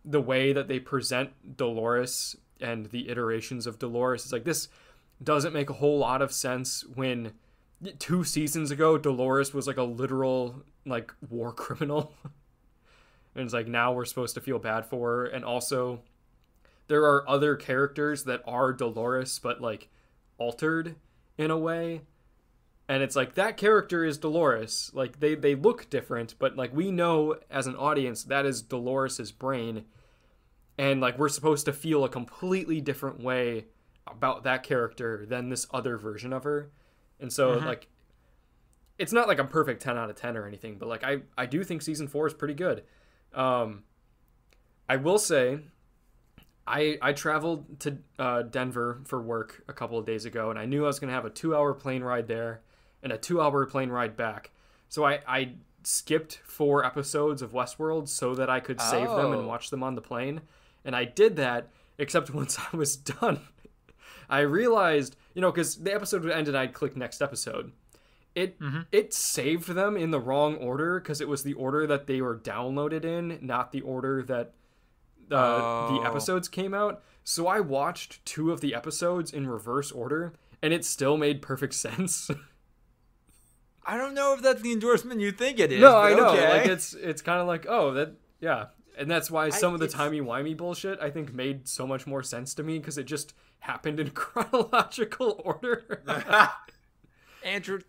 S3: the way that they present Dolores and the iterations of Dolores is like, this doesn't make a whole lot of sense when 2 seasons ago Dolores was like a literal like war criminal. And it's like, now we're supposed to feel bad for her. And also there are other characters that are Dolores but like altered in a way, and it's like, that character is Dolores. Like, they look different, but like, we know as an audience that is Dolores's brain, and like, we're supposed to feel a completely different way about that character than this other version of her. And so like, it's not like a perfect 10 out of 10 or anything, but like, I do think season 4 is pretty good. I will say I traveled to Denver for work a couple of days ago, and I knew I was going to have a 2-hour plane ride there and a 2-hour plane ride back. So I skipped 4 episodes of Westworld so that I could save them and watch them on the plane. And I did that, except once I was done, I realized, because the episode would end and I'd click next episode. It saved them in the wrong order because it was the order that they were downloaded in, not the order that the episodes came out. So I watched 2 of the episodes in reverse order, and it still made perfect sense.
S1: I don't know if that's the endorsement you think it is.
S3: No, I know.
S1: Okay.
S3: Like, it's kind of like, yeah. And that's why some of the timey-wimey bullshit, I think, made so much more sense to me, because it just happened in chronological order.
S1: Andrew,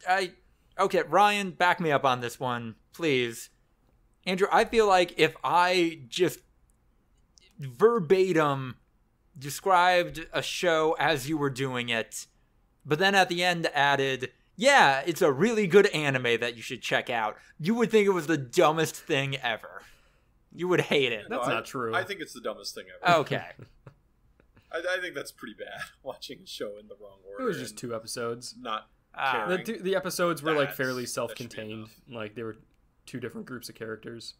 S1: okay, Ryan, back me up on this one, please. Andrew, I feel like if I just verbatim described a show as you were doing it, but then at the end added, yeah, it's a really good anime that you should check out, you would think it was the dumbest thing ever. You would hate it.
S3: That's not true.
S2: I think it's the dumbest thing ever.
S1: Okay.
S2: I think that's pretty bad, watching a show in the wrong order.
S3: It was just 2 episodes.
S2: Not
S3: the episodes were like fairly self-contained. Like, they were 2 different groups of characters.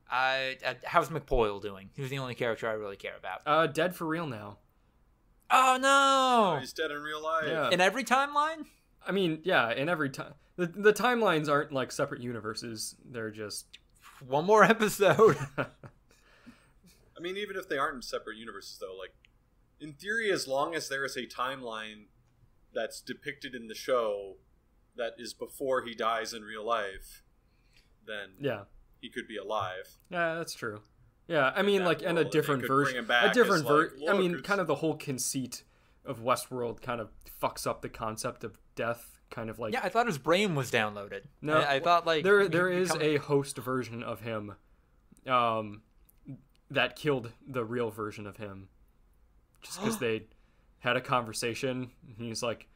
S1: How's McPoyle doing? He was the only character I really care about.
S3: Dead for real now.
S1: Oh no!
S2: Oh, he's dead in real life.
S3: Yeah.
S1: In every timeline?
S3: I mean, yeah, in every time. The timelines aren't like separate universes. They're just
S1: one more episode.
S2: I mean, even if they aren't in separate universes, though, like, in theory, as long as there is a timeline that's depicted in the show that is before he dies in real life, then he could be alive.
S3: Yeah, that's true. Yeah, I mean, like, and a different version. I mean, kind of the whole conceit of Westworld kind of fucks up the concept of death. Kind of like,
S1: yeah, I thought his brain was downloaded.
S3: No,
S1: I thought like
S3: there is a host version of him, that killed the real version of him, just because they had a conversation. And he's like,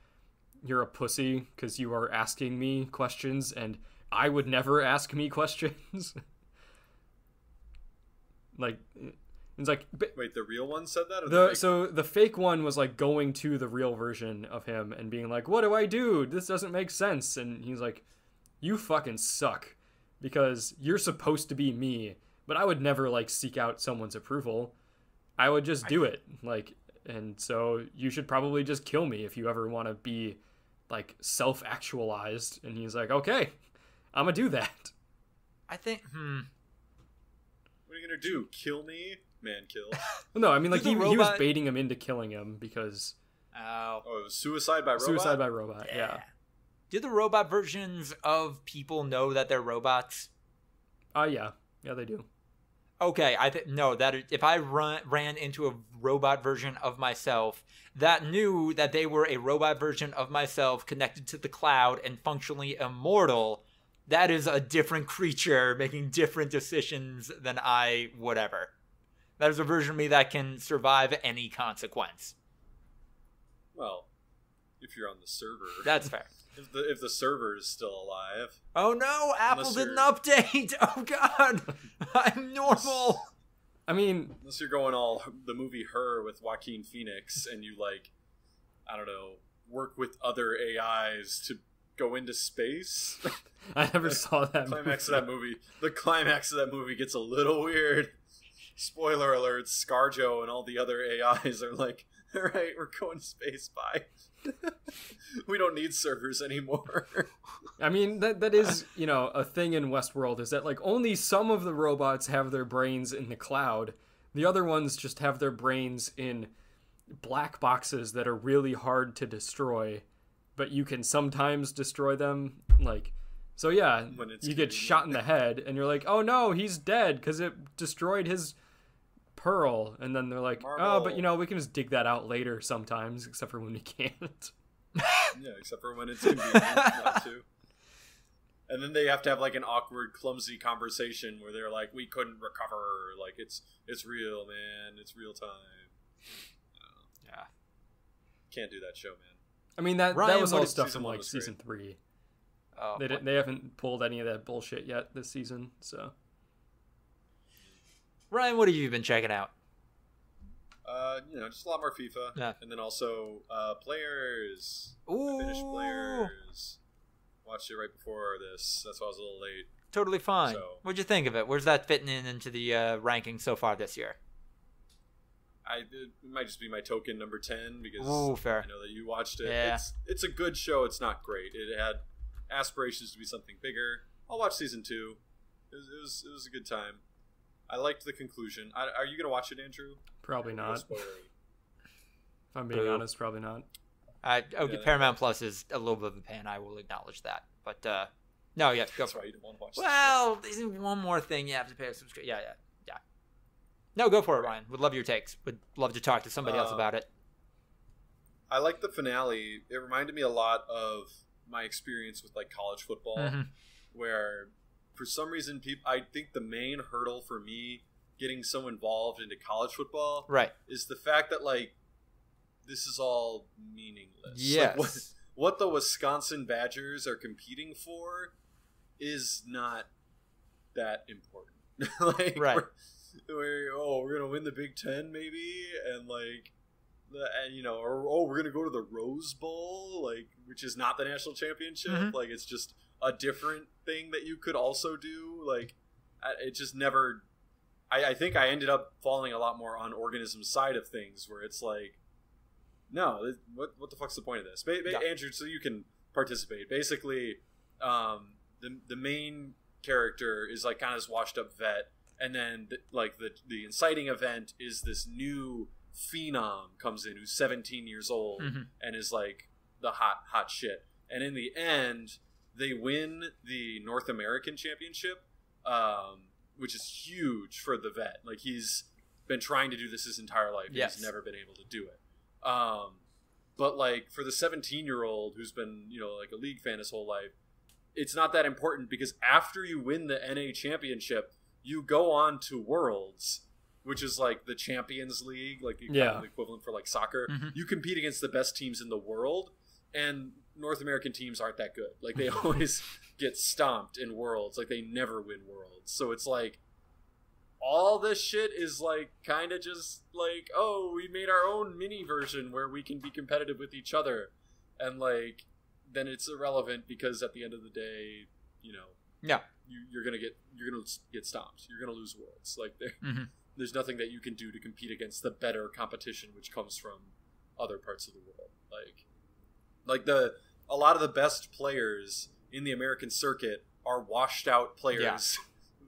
S3: "You're a pussy because you are asking me questions, and I would never ask me questions." Like, it's like,
S2: wait, the real one said that? Or
S3: so the fake one was like going to the real version of him and being like, "What do I do? This doesn't make sense." And he's like, "You fucking suck because you're supposed to be me, but I would never like seek out someone's approval. I would just do it. Like, and so you should probably just kill me if you ever want to be like self-actualized." And he's like, "Okay, I'm gonna do that.
S1: I think.
S2: What are you gonna do? Kill me? Man, kill.
S3: No, I mean, like,
S1: Do the
S3: he was
S1: robot-
S3: baiting him into killing him because
S1: Oh.
S2: Oh, it was suicide by robot?
S3: suicide by robot. Yeah.
S1: Do the robot versions of people know that they're robots?
S3: Yeah, they do.
S1: Okay, no. That if I ran into a robot version of myself that knew that they were a robot version of myself connected to the cloud and functionally immortal, that is a different creature making different decisions than I whatever. That is a version of me that can survive any consequence.
S2: Well, if you're on the server.
S1: That's fair.
S2: If the server is still alive.
S1: Oh no, Apple
S2: Unless
S1: didn't
S2: you're-
S1: update. Oh god, I'm normal.
S3: I mean,
S2: Unless you're going all the movie Her with Joaquin Phoenix and you, like, I don't know, work with other AIs to go into space.
S3: I never saw that
S2: The climax of that movie gets a little weird. Spoiler alert, ScarJo and all the other AIs are like, alright, we're going to space, bye. We don't need servers anymore.
S3: I mean, that is, a thing in Westworld, is that, like, only some of the robots have their brains in the cloud. The other ones just have their brains in black boxes that are really hard to destroy, but you can sometimes destroy them. Like, so yeah,
S2: When it's
S3: you get
S2: convenient.
S3: shot in the head, and you're like, oh no, he's dead, because it destroyed his pearl. And then they're like, oh, but we can just dig that out later sometimes, except for when we can't.
S2: Yeah, except for when it's convenient not to. And then they have to have, like, an awkward, clumsy conversation where they're like, we couldn't recover. Like, it's real, man. It's real time.
S1: Yeah.
S2: Can't do that show, man.
S3: I mean, that
S1: Ryan,
S3: was
S1: what
S3: all
S1: is
S3: stuff
S2: season
S3: from,
S2: one
S3: like,
S2: was
S3: season 3.
S1: Oh,
S3: They haven't pulled any of that bullshit yet this season, so.
S1: Ryan, what have you been checking out?
S2: Just a lot more FIFA.
S1: Yeah.
S2: And then also, Players.
S1: Ooh,
S2: I finished Players. Watched it right before this. That's why I was a little late.
S1: totally fine.
S2: So-
S1: What'd you think of it? Where's that fitting into the ranking so far this year?
S2: It might just be my token number 10 because
S1: Ooh, fair.
S2: I know that you watched it.
S1: Yeah.
S2: It's a good show. It's not great. It had aspirations to be something bigger. I'll watch season 2. It was a good time. I liked the conclusion. Are you going to watch it, Andrew?
S3: Probably
S2: No
S3: not.
S2: spoiler.
S3: If I'm being
S1: Boo.
S3: honest, probably not.
S1: Okay, Paramount Plus is a little bit of a pain. I will acknowledge that. But no, yeah, go
S2: That's
S1: for
S2: why
S1: it.
S2: you don't want to watch this
S1: Well, there's one more thing you have to pay a subscription. Yeah. No, go for it, Ryan. Would love your takes. Would love to talk to somebody else about it.
S2: I liked the finale. It reminded me a lot of my experience with, like, college football,
S1: Mhm.
S2: where for some reason I think the main hurdle for me getting so involved into college football
S1: Right.
S2: is the fact that, like, this is all meaningless.
S1: Yes.
S2: Like, what the Wisconsin Badgers are competing for is not that important. Like,
S1: Right.
S2: we're gonna win the Big Ten maybe, and like, or we're gonna go to the Rose Bowl, like, which is not the national championship.
S1: Mhm.
S2: Like, it's just a different thing that you could also do. Like, it just never. I think I ended up falling a lot more on organism's side of things, where it's like, no, what the fuck's the point of this?
S1: Yeah.
S2: Andrew, so you can participate. Basically, the main character is, like, kind of this washed up vet, and then the inciting event is this new phenom comes in who's 17 years old
S1: Mhm.
S2: and is like the hot shit. And in the end, they win the North American Championship, which is huge for the vet. Like, he's been trying to do this his entire life, and
S1: Yes.
S2: he's never been able to do it. But, like, for the 17-year-old who's been, like, a league fan his whole life, it's not that important, because after you win the NA Championship, you go on to Worlds, which is like the Champions League, like kind of the equivalent for, like, soccer.
S1: Mhm.
S2: You compete against the best teams in the world, and North American teams aren't that good. Like, they always get stomped in Worlds. Like, they never win Worlds. So it's like, all this shit is, like, kind of just like, oh, we made our own mini version where we can be competitive with each other, and, like, then it's irrelevant, because at the end of the day,
S1: Yeah.
S2: you're gonna get stomped. You're gonna lose Worlds. Like,
S1: Mhm.
S2: there's nothing that you can do to compete against the better competition which comes from other parts of the world. Like a lot of the best players in the American circuit are washed out players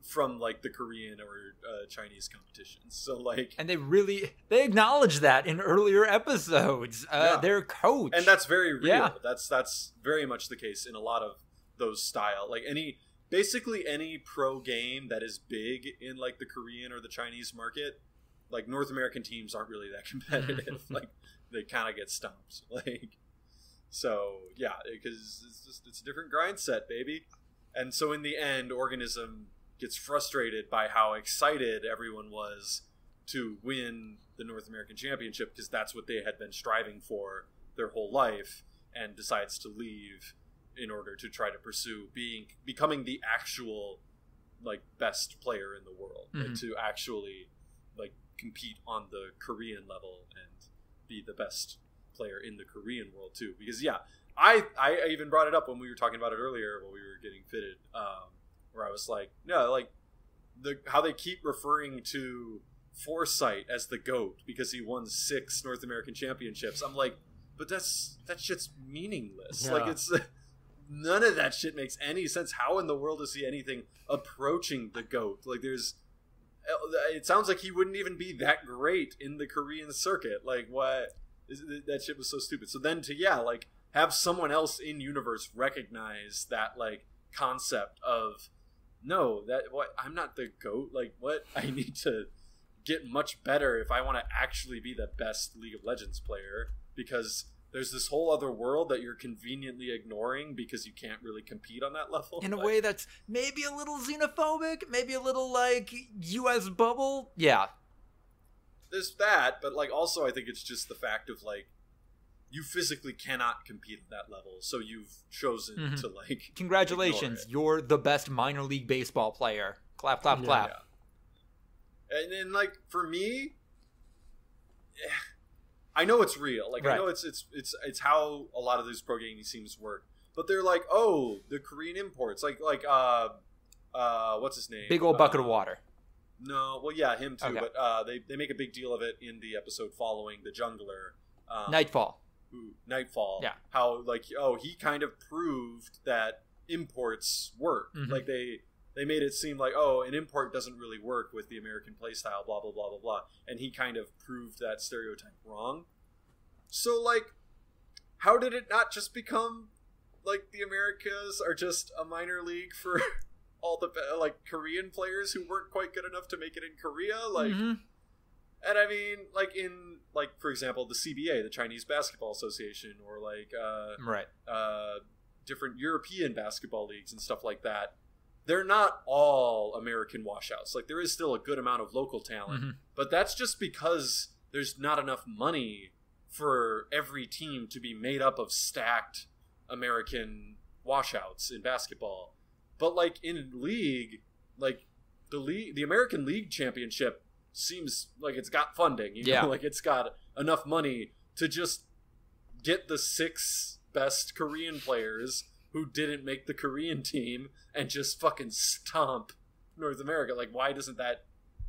S2: from like the Korean or Chinese competitions. So like,
S1: and they acknowledge that in earlier episodes. Their coach,
S2: and that's very real.
S1: Yeah.
S2: That's very much the case in a lot of those style. Like basically any pro game that is big in like the Korean or the Chinese market, like North American teams aren't really that competitive. Like they kind of get stumped. Like, so yeah, because it's a different grind set, baby. And so in the end, Organism gets frustrated by how excited everyone was to win the North American Championship, because that's what they had been striving for their whole life, and decides to leave in order to try to pursue becoming the actual like best player in the world, and to actually like compete on the Korean level and be the best player in the Korean world too. Because I even brought it up when we were talking about it earlier while we were getting fitted, where I was like, no, like how they keep referring to Forsythe as the GOAT because he won 6 North American championships. I'm like, but that shit's meaningless.
S3: Yeah.
S2: Like, it's none of that shit makes any sense. How in the world is he anything approaching the GOAT? Like, it sounds like he wouldn't even be that great in the Korean circuit. Like, what? That shit was so stupid. So then like have someone else in universe recognize that like concept of, no, I'm not the GOAT. Like, what? I need to get much better if I want to actually be the best League of Legends player, because there's this whole other world that you're conveniently ignoring because you can't really compete on that level.
S1: In a way that's maybe a little xenophobic, maybe a little like US bubble. Yeah.
S2: There's that, but like also I think it's just the fact of like you physically cannot compete at that level, so you've chosen to like
S1: congratulations, you're the best minor league baseball player. Clap, clap, clap.
S2: Yeah. And then like for me, I know it's real. Like, right. I know it's how a lot of these pro gaming teams work. But they're like, oh, the Korean imports, like what's his name?
S1: Big old bucket of water.
S2: No, well, yeah, him too. Okay. But they make a big deal of it in the episode following the jungler.
S1: Nightfall.
S2: Nightfall.
S1: Yeah.
S2: How like he kind of proved that imports work. Like they made it seem like, oh, an import doesn't really work with the American playstyle, blah, blah, blah, blah, blah. And he kind of proved that stereotype wrong. So, like, how did it not just become, like, the Americas are just a minor league for all the, like, Korean players who weren't quite good enough to make it in Korea? Like, and I mean, like, in, like, for example, the CBA, the Chinese Basketball Association, or, like, different European basketball leagues and stuff like that. They're not all American washouts. Like, there is still a good amount of local talent. But that's just because there's not enough money for every team to be made up of stacked American washouts in basketball. But, like, in League, like, the American League Championship seems like it's got funding. You know? Like, it's got enough money to just get the 6 best Korean players who didn't make the Korean team and just fucking stomp North America. Like, why doesn't that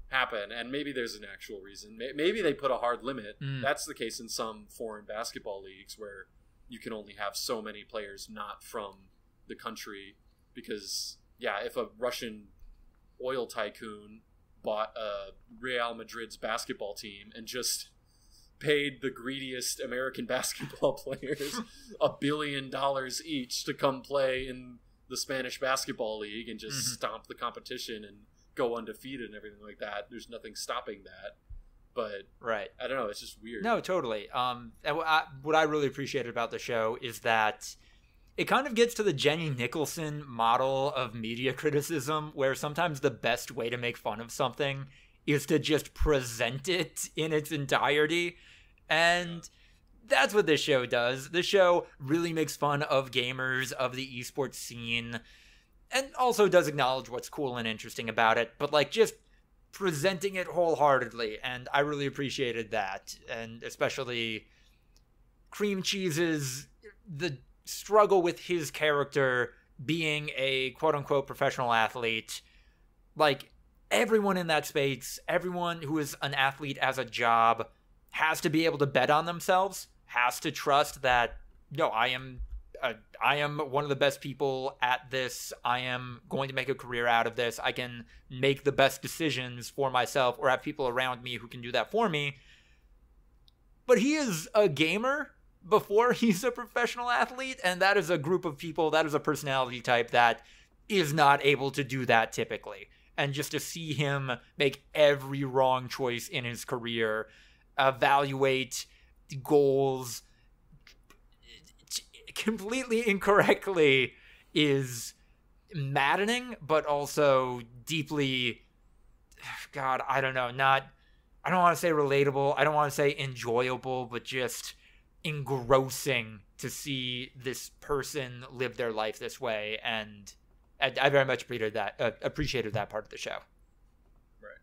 S2: happen? And maybe there's an actual reason. Maybe they put a hard limit. That's the case in some foreign basketball leagues where you can only have so many players not from the country. Because, if a Russian oil tycoon bought Real Madrid's basketball team and just paid the greediest American basketball players $1 billion each to come play in the Spanish Basketball League and just stomp the competition and go undefeated and everything like that. There's nothing stopping that. But I don't know, it's just weird.
S1: No, totally. And what I really appreciated about the show is that it kind of gets to the Jenny Nicholson model of media criticism, where sometimes the best way to make fun of something is to just present it in its entirety. And that's what this show does. This show really makes fun of gamers, of the esports scene, and also does acknowledge what's cool and interesting about it, but like just presenting it wholeheartedly. And I really appreciated that. And especially Cream Cheese's, the struggle with his character being a quote-unquote professional athlete. Like, everyone in that space, everyone who is an athlete as a job, has to be able to bet on themselves, has to trust that, no, I am I am one of the best people at this. I am going to make a career out of this. I can make the best decisions for myself or have people around me who can do that for me. But he is a gamer before he's a professional athlete, and that is a group of people, that is a personality type that is not able to do that typically. And just to see him make every wrong choice in his career, evaluate goals completely incorrectly, is maddening, but also deeply, God, I don't know, I don't want to say relatable, I don't want to say enjoyable, but just engrossing to see this person live their life this way. And I very much appreciated that part of the show.
S2: Right.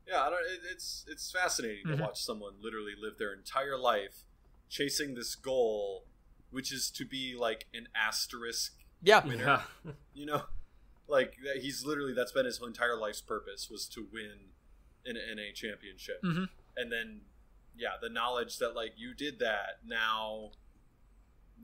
S2: Yeah, it's fascinating to watch someone literally live their entire life chasing this goal, which is to be like an asterisk winner. Yeah. You know, like that's been his entire life's purpose, was to win an NA championship. Mm-hmm. And then, the knowledge that like you did that, now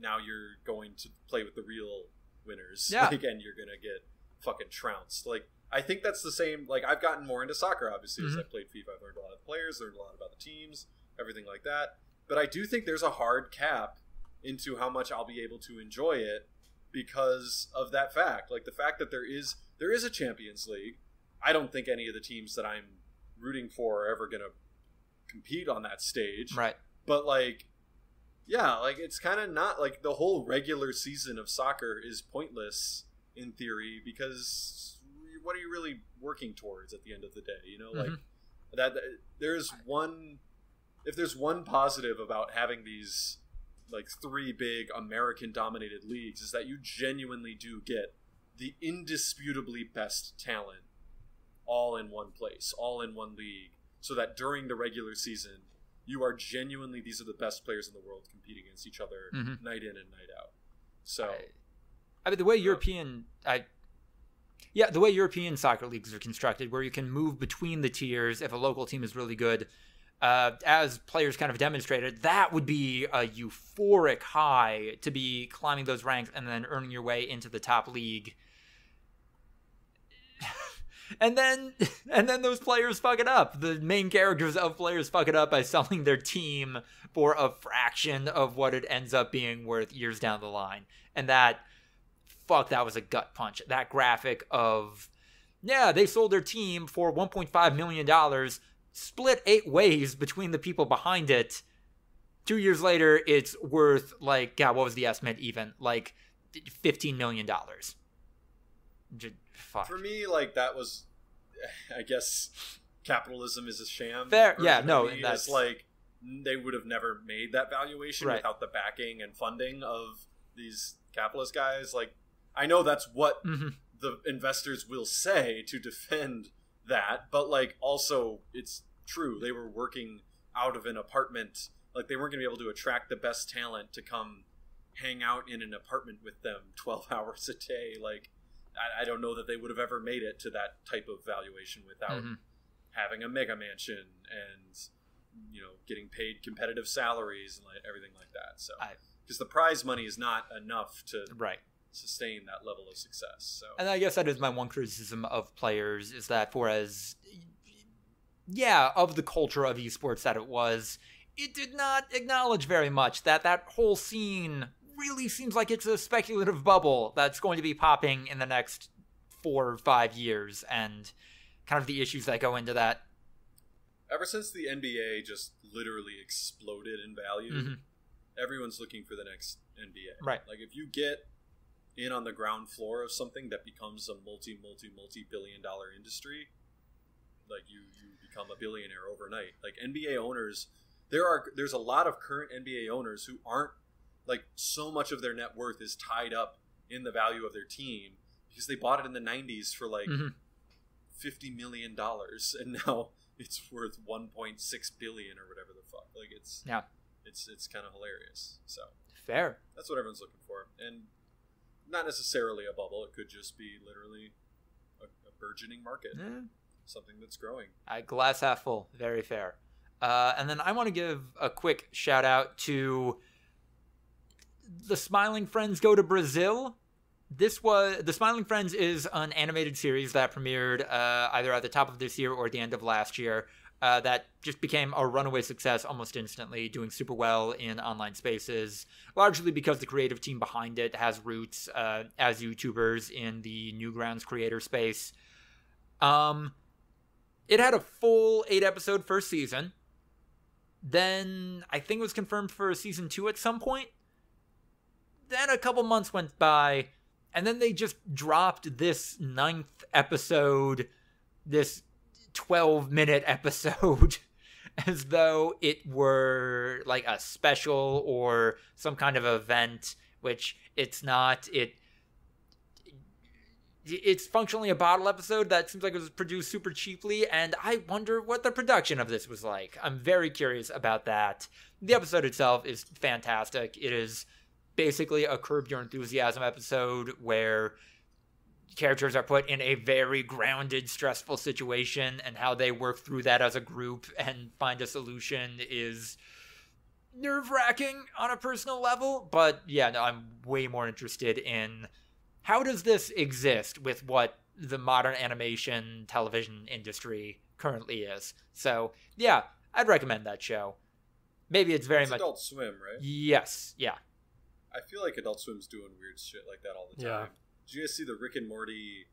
S2: you're going to play with the real winners. Yeah. Like, and you're gonna get fucking trounced. Like, I think that's the same. Like, I've gotten more into soccer, obviously, as I played FIFA. I've learned a lot of the players, learned a lot about the teams, everything like that. But I do think there's a hard cap into how much I'll be able to enjoy it because of that fact. Like, the fact that there is a Champions League. I don't think any of the teams that I'm rooting for are ever gonna compete on that stage.
S1: Right.
S2: But like, it's kind of not like the whole regular season of soccer is pointless in theory, because what are you really working towards at the end of the day? You know, like that if there's one positive about having these like 3 big American dominated leagues, is that you genuinely do get the indisputably best talent all in one place, all in one league, so that during the regular season you are genuinely, these are the best players in the world competing against each other night in and night out. So
S1: I mean, the way European soccer leagues are constructed, where you can move between the tiers if a local team is really good, as players kind of demonstrated, that would be a euphoric high to be climbing those ranks and then earning your way into the top league. And then those players fuck it up. The main characters of players fuck it up by selling their team for a fraction of what it ends up being worth years down the line. And that was a gut punch. That graphic of, they sold their team for $1.5 million, split 8 ways between the people behind it. 2 years later, it's worth, like, God, what was the estimate even? Like, $15 million. Fuck.
S2: For me, like, that was, I guess, capitalism is a sham.
S1: Fair, yeah, no,
S2: that's like, they would have never made that valuation without the backing and funding of these capitalist guys. Like, I know that's what the investors will say to defend that, but like, also, it's true. They were working out of an apartment. Like, they weren't going to be able to attract the best talent to come hang out in an apartment with them 12 hours a day. Like, I don't know that they would have ever made it to that type of valuation without having a mega mansion and, you know, getting paid competitive salaries and like everything like that. So, because the prize money is not enough to sustain that level of success. So,
S1: and I guess that is my one criticism of players, is that for as of the culture of esports that it did not acknowledge very much that whole scene really seems like it's a speculative bubble that's going to be popping in the next 4 or 5 years, and kind of the issues that go into that.
S2: Ever since the NBA just literally exploded in value, everyone's looking for the next NBA.
S1: Right.
S2: Like, if you get in on the ground floor of something that becomes a multi-billion dollar industry, like, you become a billionaire overnight. Like, NBA owners, there's a lot of current NBA owners who aren't, like, so much of their net worth is tied up in the value of their team because they bought it in the 90s for like $50 million, and now it's worth 1.6 billion or whatever the fuck. Like, it's kind of hilarious. So
S1: fair.
S2: That's what everyone's looking for, and not necessarily a bubble. It could just be literally a burgeoning market, something that's growing.
S1: Glass half full. Very fair. And then I want to give a quick shout out to The Smiling Friends Go to Brazil. The Smiling Friends is an animated series that premiered either at the top of this year or at the end of last year. That just became a runaway success almost instantly, doing super well in online spaces, largely because the creative team behind it has roots as YouTubers in the Newgrounds creator space. It had a full 8-episode first season. Then I think it was confirmed for season 2 at some point. Then a couple months went by, and then they just dropped this 9th episode, this 12-minute episode, as though it were like a special or some kind of event, which it's not. It's functionally a bottle episode that seems like it was produced super cheaply, and I wonder what the production of this was like. I'm very curious about that. The episode itself is fantastic. It is basically a Curb Your Enthusiasm episode where characters are put in a very grounded, stressful situation, and how they work through that as a group and find a solution is nerve-wracking on a personal level. But yeah, no, I'm way more interested in how does this exist with what the modern animation television industry currently is. So yeah, I'd recommend that show. Maybe it's very much
S2: Adult Swim, right?
S1: Yes, yeah.
S2: I feel like Adult Swim's doing weird shit like that all the time. Did you guys see the Rick and Morty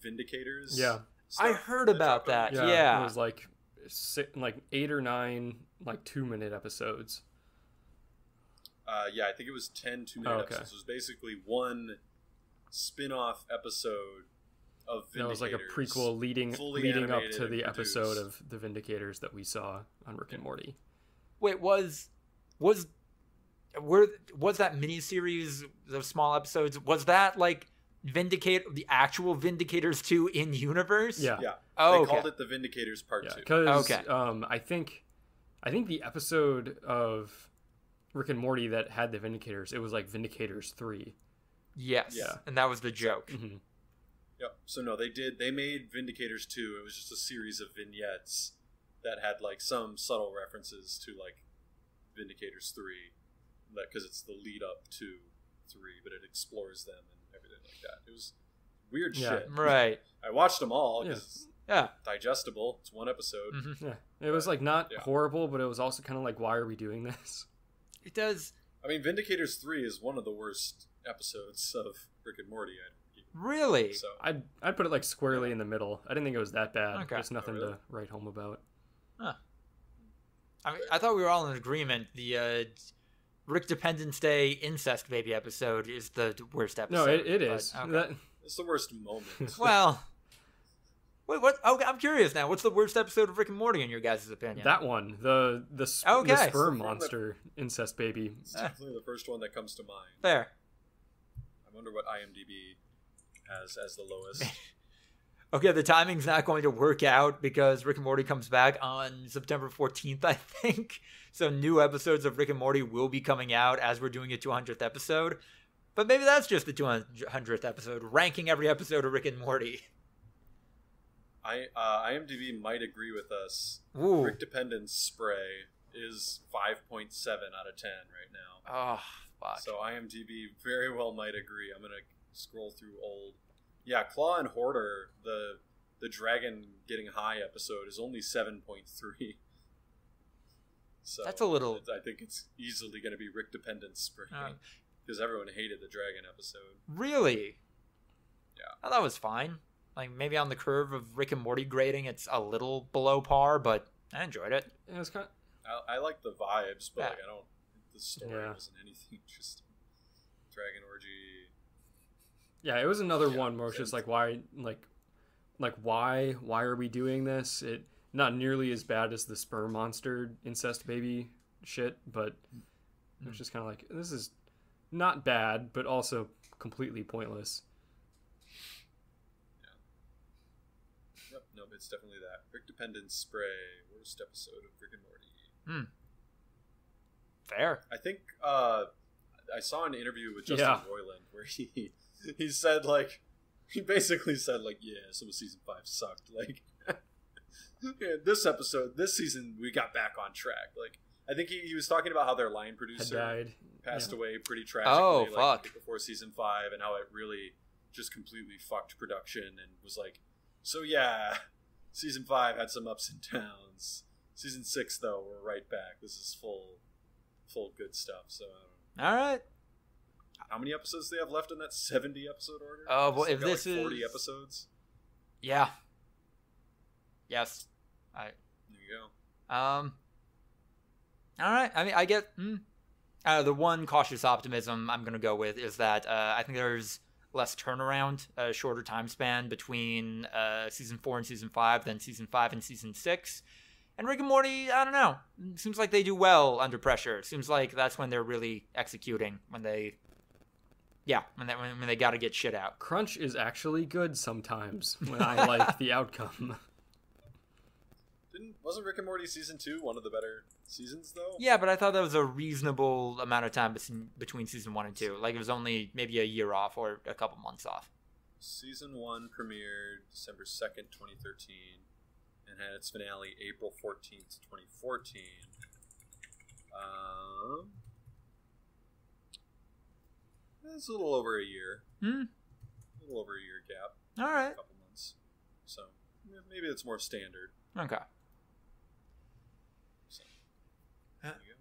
S2: Vindicators?
S3: Yeah.
S1: I heard about that. Yeah.
S3: It was like 8 or 9 like 2-minute episodes.
S2: Yeah, I think it was 10 2-minute episodes. It was basically one spin-off episode of Vindicators.
S3: That was like a prequel leading up to the episode of the Vindicators that we saw on Rick and Morty.
S1: Wait, was that miniseries, those small episodes, was that like the actual Vindicators 2 in universe?
S3: Yeah.
S1: Oh,
S2: they called it the Vindicators Part 2.
S3: Because I think the episode of Rick and Morty that had the Vindicators, it was like Vindicators 3.
S1: Yes. Yeah. And that was the joke.
S3: Mm-hmm.
S2: Yep. So no, they made Vindicators 2. It was just a series of vignettes that had like some subtle references to like Vindicators 3, because it's the lead up to 3, but it explores them and everything like that. It was weird shit.
S1: Right.
S2: I watched them all because
S1: it's
S2: digestible. It's one episode.
S1: Mm-hmm.
S3: Yeah. It was like not horrible, but it was also kind of like, why are we doing this?
S1: It does.
S2: I mean, Vindicators 3 is one of the worst episodes of Rick and Morty.
S1: Really?
S2: So
S3: I'd put it like squarely in the middle. I didn't think it was that bad.
S1: Okay.
S3: Just nothing to write home about.
S1: Huh. I mean, I thought we were all in agreement. The Rick Dependence Day incest baby episode is the worst episode.
S3: No, it is.
S1: Okay.
S2: It's the worst moment.
S1: Well, wait, what? Okay, I'm curious now. What's the worst episode of Rick and Morty in your guys' opinion?
S3: That one, the sperm monster incest baby.
S2: It's definitely the first one that comes to mind.
S1: Fair.
S2: I wonder what IMDb has as the lowest.
S1: Okay, the timing's not going to work out because Rick and Morty comes back on September 14th, I think. So new episodes of Rick and Morty will be coming out as we're doing a 200th episode. But maybe that's just the 200th episode, ranking every episode of Rick and Morty.
S2: IMDb might agree with us.
S1: Ooh.
S2: Rick Dependence Spray is 5.7 out of 10 right now.
S1: Oh, fuck.
S2: So IMDb very well might agree. I'm going to scroll through old. Yeah, Claw and Hoarder, the dragon getting high episode is only 7.3. So
S1: that's a little.
S2: I think it's easily going to be Rick Dependence Spray because everyone hated the dragon episode.
S1: Really?
S2: Yeah.
S1: Oh, that was fine. Like maybe on the curve of Rick and Morty grading, it's a little below par, but I enjoyed it.
S3: Yeah, it's kind of...
S2: I like the vibes, but like I don't. The story wasn't anything. Just dragon orgy.
S3: Yeah, it was another one where it's just like why are we doing this? It not nearly as bad as the sperm monster incest baby shit, but it's just kind of like this is not bad, but also completely pointless.
S2: Yeah. Yep. No, it's definitely that. Rick Dependence Spray, worst episode of Rick and Morty.
S1: Fair.
S2: I think I saw an interview with Justin Roiland where he said like he basically said like some of season 5 sucked, like this season we got back on track, like I think he was talking about how their line
S3: Had
S2: producer
S3: died.
S2: passed away pretty tragically.
S1: Oh,
S2: like,
S1: fuck.
S2: Before season 5, and how it really just completely fucked production, and was like, so yeah, season 5 had some ups and downs. Season 6, though, we're right back. This is full good stuff. So
S1: All right.
S2: how many episodes do they have left in that 70 episode order?
S1: Oh, well,
S2: They
S1: if
S2: got,
S1: this
S2: like 40
S1: is
S2: episodes.
S1: Yeah. Yes.
S2: There you go.
S1: All right. I mean, I get the one cautious optimism I'm gonna go with is that I think there's less turnaround, a shorter time span between season 4 and season 5 than season 5 and season 6. And Rick and Morty, I don't know. It seems like they do well under pressure. It seems like that's when they're really executing, when they got to get shit out.
S3: Crunch is actually good sometimes when I like the outcome.
S2: Wasn't Rick and Morty season 2 one of the better seasons, though?
S1: Yeah, but I thought that was a reasonable amount of time between season 1 and 2. Like, it was only maybe a year off or a couple months off.
S2: Season 1 premiered December 2nd, 2013, and had its finale April 14th, 2014. It's a little over a year. A little over a year gap.
S1: All right.
S2: A couple months. So, maybe it's more standard.
S1: Okay.
S2: So, there you go.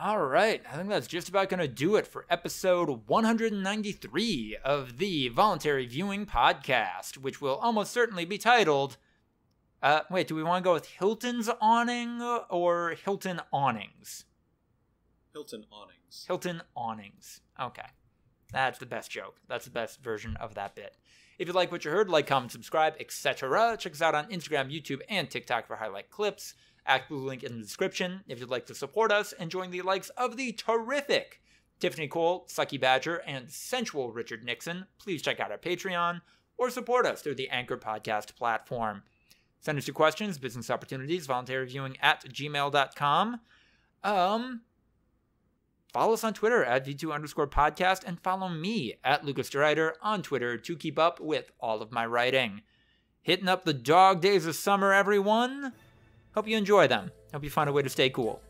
S1: All right. I think that's just about going to do it for episode 193 of the Voluntary Viewing podcast, which will almost certainly be titled... wait, do we want to go with Hilton's Awning or Hilton Awnings?
S2: Hilton Awnings.
S1: Hilton Awnings. Okay. That's the best joke. That's the best version of that bit. If you like what you heard, like, comment, subscribe, etc. Check us out on Instagram, YouTube, and TikTok for highlight clips. ActBlue link in the description. If you'd like to support us and join the likes of the terrific Tiffany Cole, Sucky Badger, and sensual Richard Nixon, please check out our Patreon or support us through the Anchor podcast platform. Send us your questions, business opportunities, voluntaryviewing@gmail.com. Follow us on Twitter at V2_podcast and follow me at Lucas DeRuyter on Twitter to keep up with all of my writing. Hitting up the dog days of summer, everyone. Hope you enjoy them. Hope you find a way to stay cool.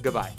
S1: Goodbye.